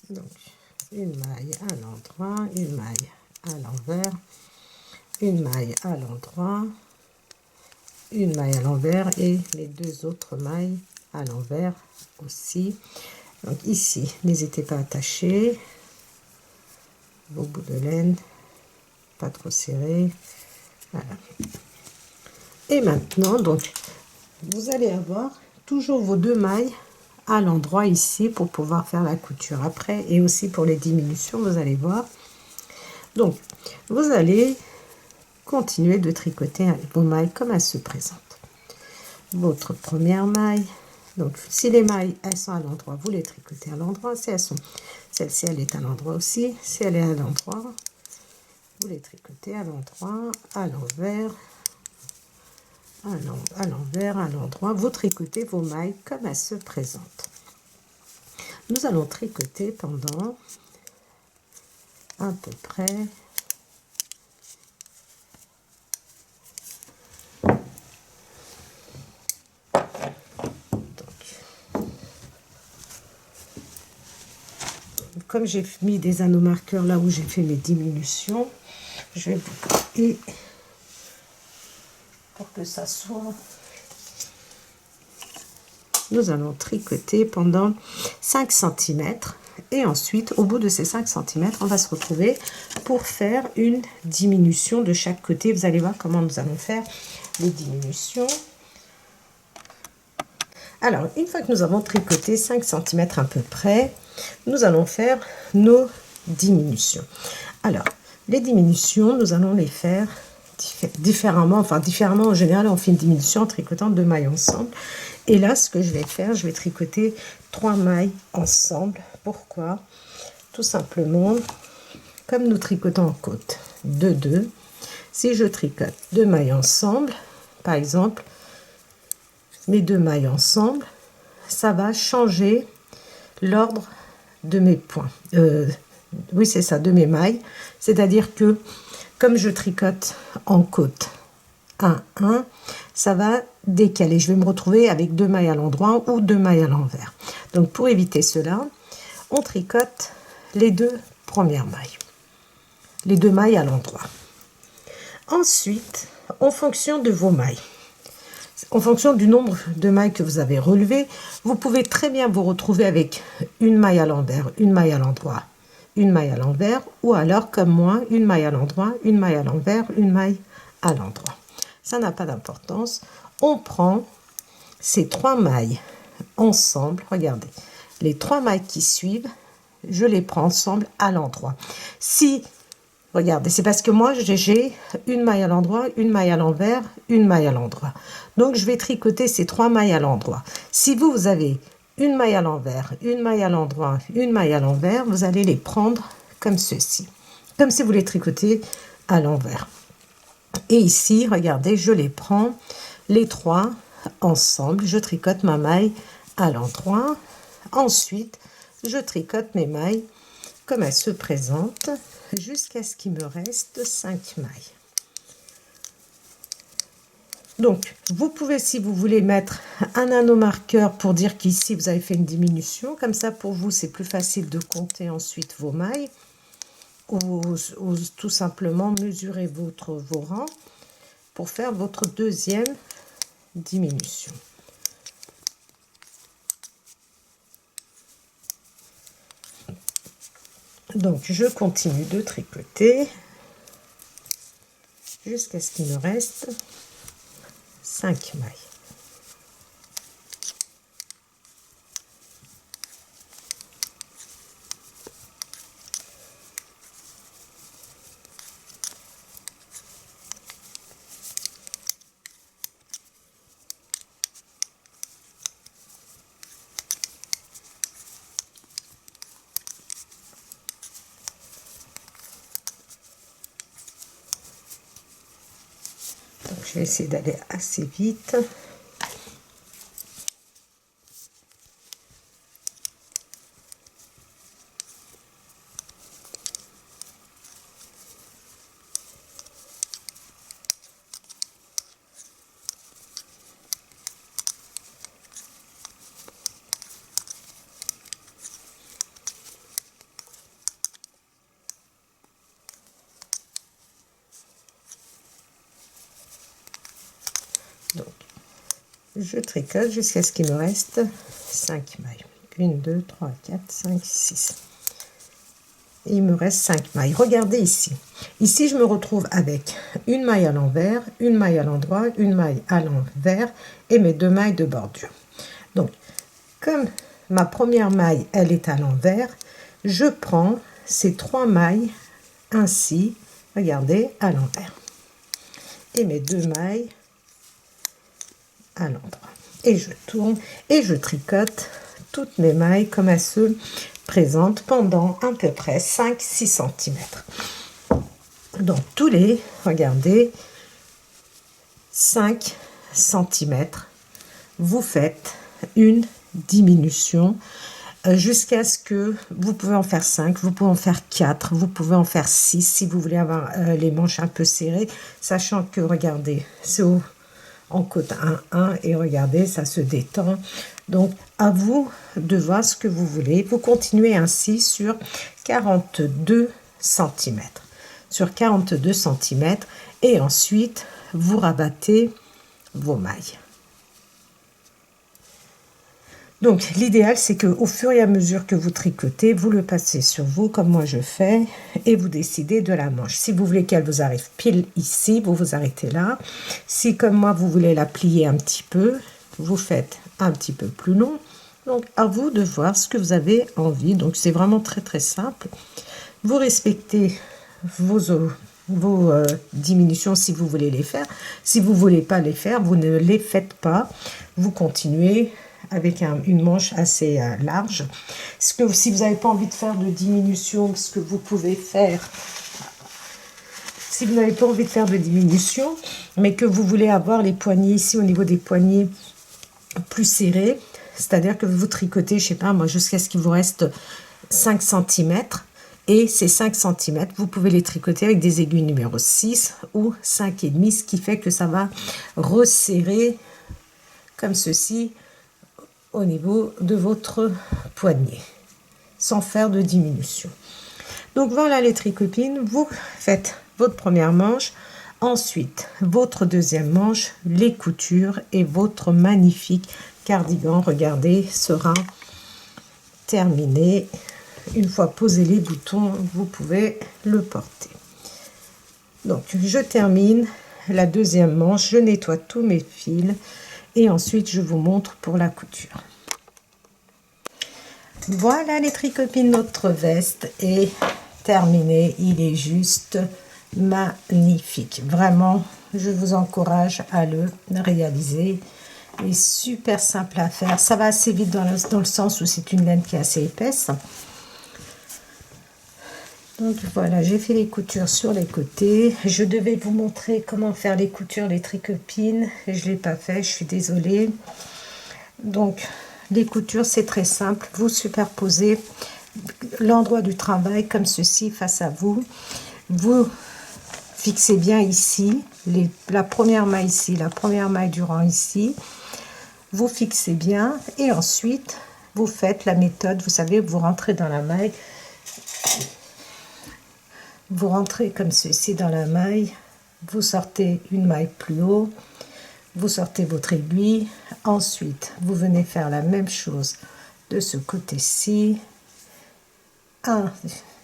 Donc, une maille à l'endroit, une maille à l'envers, une maille à l'endroit, une maille à l'envers et les deux autres mailles à l'envers aussi. Donc ici, n'hésitez pas à attacher vos bouts de laine, pas trop serré. Voilà. Et maintenant, donc, vous allez avoir toujours vos deux mailles à l'endroit ici pour pouvoir faire la couture après et aussi pour les diminutions, vous allez voir. Donc, vous allez continuer de tricoter vos mailles comme elles se présentent. Votre première maille, donc si les mailles elles sont à l'endroit, vous les tricotez à l'endroit. Si elles sont, celle-ci elle est à l'endroit aussi. Si elle est à l'endroit, vous les tricotez à l'endroit, à l'envers, à l'envers, à l'endroit. Vous tricotez vos mailles comme elles se présentent. Nous allons tricoter pendant à peu près comme j'ai mis des anneaux marqueurs là où j'ai fait mes diminutions, je vais boucler pour que ça soit. Nous allons tricoter pendant 5 cm et ensuite au bout de ces 5 cm on va se retrouver pour faire une diminution de chaque côté. Vous allez voir comment nous allons faire les diminutions. Alors une fois que nous avons tricoté 5 cm à peu près, nous allons faire nos diminutions. Alors les diminutions, nous allons les faire différemment. Enfin différemment, en général on fait une diminution en tricotant 2 mailles ensemble. Et là, ce que je vais faire, je vais tricoter 3 mailles ensemble. Pourquoi? Tout simplement, comme nous tricotons en côte de 2, si je tricote 2 mailles ensemble, par exemple, mes 2 mailles ensemble, ça va changer l'ordre de mes points. Oui, c'est ça, de mes mailles. C'est-à-dire que, comme je tricote en côte 1, 1, ça va décaler. Je vais me retrouver avec 2 mailles à l'endroit ou 2 mailles à l'envers. Donc pour éviter cela, on tricote les 2 premières mailles, les 2 mailles à l'endroit. Ensuite, en fonction de vos mailles, en fonction du nombre de mailles que vous avez relevées, vous pouvez très bien vous retrouver avec une maille à l'envers, une maille à l'endroit, une maille à l'envers, ou alors comme moi, une maille à l'endroit, une maille à l'envers, une maille à l'endroit. Ça n'a pas d'importance. On prend ces 3 mailles ensemble. Regardez, les 3 mailles qui suivent, je les prends ensemble à l'endroit. Si, regardez, c'est parce que moi j'ai une maille à l'endroit, une maille à l'envers, une maille à l'endroit. Donc je vais tricoter ces 3 mailles à l'endroit. Si vous avez une maille à l'envers, une maille à l'endroit, une maille à l'envers, vous allez les prendre comme ceci, comme si vous les tricotez à l'envers. Et ici, regardez, je les prends les 3 ensemble. Je tricote ma maille à l'endroit. Ensuite, je tricote mes mailles comme elles se présentent jusqu'à ce qu'il me reste 5 mailles. Donc, vous pouvez, si vous voulez, mettre un anneau marqueur pour dire qu'ici, vous avez fait une diminution. Comme ça, pour vous, c'est plus facile de compter ensuite vos mailles. Ou tout simplement mesurer vos rangs pour faire votre deuxième diminution. Donc je continue de tricoter jusqu'à ce qu'il me reste 5 mailles. Donc, je vais essayer d'aller assez vite. Donc, je tricote jusqu'à ce qu'il me reste 5 mailles. 1, 2, 3, 4, 5, 6. Il me reste 5 mailles. Regardez ici. Ici, je me retrouve avec une maille à l'envers, une maille à l'endroit, une maille à l'envers et mes 2 mailles de bordure. Donc, comme ma première maille, elle est à l'envers, je prends ces 3 mailles ainsi, regardez, à l'envers. Et mes 2 mailles à l'endroit. Et je tourne et je tricote toutes mes mailles comme elles se présentent pendant à peu près 5-6 cm. Donc tous les, regardez, 5 cm, vous faites une diminution jusqu'à ce que vous pouvez en faire 5, vous pouvez en faire 4, vous pouvez en faire 6 si vous voulez avoir les manches un peu serrées, sachant que regardez, c'est en côte 1 et regardez, ça se détend. Donc à vous de voir ce que vous voulez. Vous continuez ainsi sur 42 cm. Sur 42 cm et ensuite vous rabattez vos mailles. Donc l'idéal c'est que au fur et à mesure que vous tricotez, vous le passez sur vous comme moi je fais et vous décidez de la manche. Si vous voulez qu'elle vous arrive pile ici, vous vous arrêtez là. Si comme moi vous voulez la plier un petit peu, vous faites un petit peu plus long. Donc à vous de voir ce que vous avez envie. Donc c'est vraiment très simple. Vous respectez vos diminutions si vous voulez les faire. Si vous voulez pas les faire, vous ne les faites pas. Vous continuez avec une manche assez large. Si vous n'avez pas envie de faire de diminution, ce que vous pouvez faire, si vous n'avez pas envie de faire de diminution, mais que vous voulez avoir les poignets ici au niveau des poignets plus serrés, c'est-à-dire que vous tricotez, je sais pas moi, jusqu'à ce qu'il vous reste 5 cm, et ces 5 cm, vous pouvez les tricoter avec des aiguilles numéro 6 ou 5,5, ce qui fait que ça va resserrer comme ceci au niveau de votre poignet, sans faire de diminution. Donc voilà les tricopines, vous faites votre première manche, ensuite votre deuxième manche, les coutures et votre magnifique cardigan, regardez, sera terminé. Une fois posé les boutons, vous pouvez le porter. Donc je termine la deuxième manche, je nettoie tous mes fils et ensuite je vous montre pour la couture. Voilà les tricopines, notre veste est terminée. Il est juste magnifique. Vraiment, je vous encourage à le réaliser. Il est super simple à faire. Ça va assez vite dans le sens où c'est une laine qui est assez épaisse. Donc voilà, j'ai fait les coutures sur les côtés. Je devais vous montrer comment faire les coutures, les tricopines. Je ne l'ai pas fait, je suis désolée. Donc les coutures, c'est très simple. Vous superposez l'endroit du travail comme ceci face à vous. Vous fixez bien ici, la première maille ici, la première maille du rang ici. Vous fixez bien et ensuite vous faites la méthode. Vous savez, vous rentrez dans la maille. Vous rentrez comme ceci dans la maille, vous sortez une maille plus haut, vous sortez votre aiguille, ensuite vous venez faire la même chose de ce côté-ci,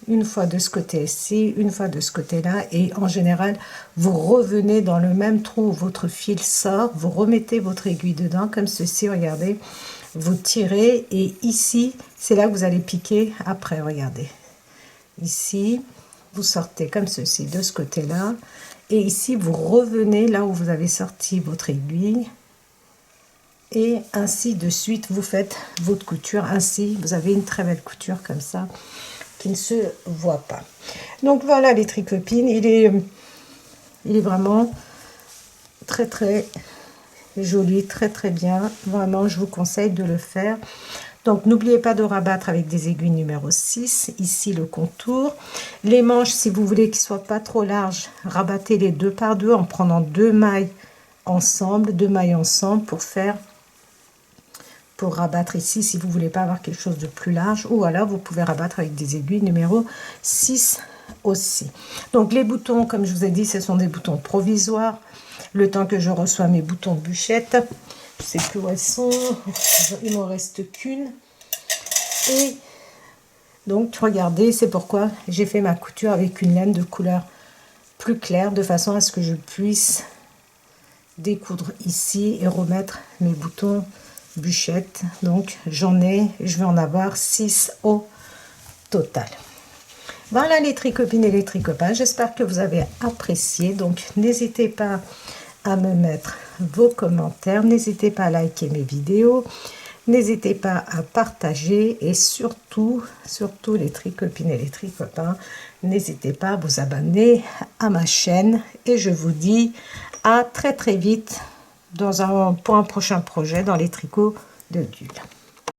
une fois de ce côté-ci, une fois de ce côté-là, et en général vous revenez dans le même trou où votre fil sort, vous remettez votre aiguille dedans comme ceci, regardez, vous tirez et ici c'est là que vous allez piquer après, regardez, ici. Vous sortez comme ceci de ce côté-là. Et ici, vous revenez là où vous avez sorti votre aiguille. Et ainsi de suite, vous faites votre couture. Ainsi, vous avez une très belle couture comme ça, qui ne se voit pas. Donc voilà les tricopines. Il est vraiment très joli, très bien. Vraiment, je vous conseille de le faire. Donc, n'oubliez pas de rabattre avec des aiguilles numéro 6. Ici, le contour. Les manches, si vous voulez qu'ils ne soient pas trop larges, rabattez les 2 par 2 en prenant 2 mailles ensemble, pour rabattre ici, si vous ne voulez pas avoir quelque chose de plus large. Ou alors, vous pouvez rabattre avec des aiguilles numéro 6 aussi. Donc, les boutons, comme je vous ai dit, ce sont des boutons provisoires. le temps que je reçois mes boutons de bûchette. Je sais plus où elles sont, il m'en reste qu'une. Et donc regardez, c'est pourquoi j'ai fait ma couture avec une laine de couleur plus claire, de façon à ce que je puisse découdre ici et remettre mes boutons bûchette. Donc je vais en avoir 6 au total. Voilà les tricopines et les tricopages, j'espère que vous avez apprécié. Donc n'hésitez pas à me mettre vos commentaires, n'hésitez pas à liker mes vidéos, n'hésitez pas à partager et surtout les tricopines et les tricopains, n'hésitez pas à vous abonner à ma chaîne et je vous dis à très vite pour un prochain projet dans les tricots de Dule.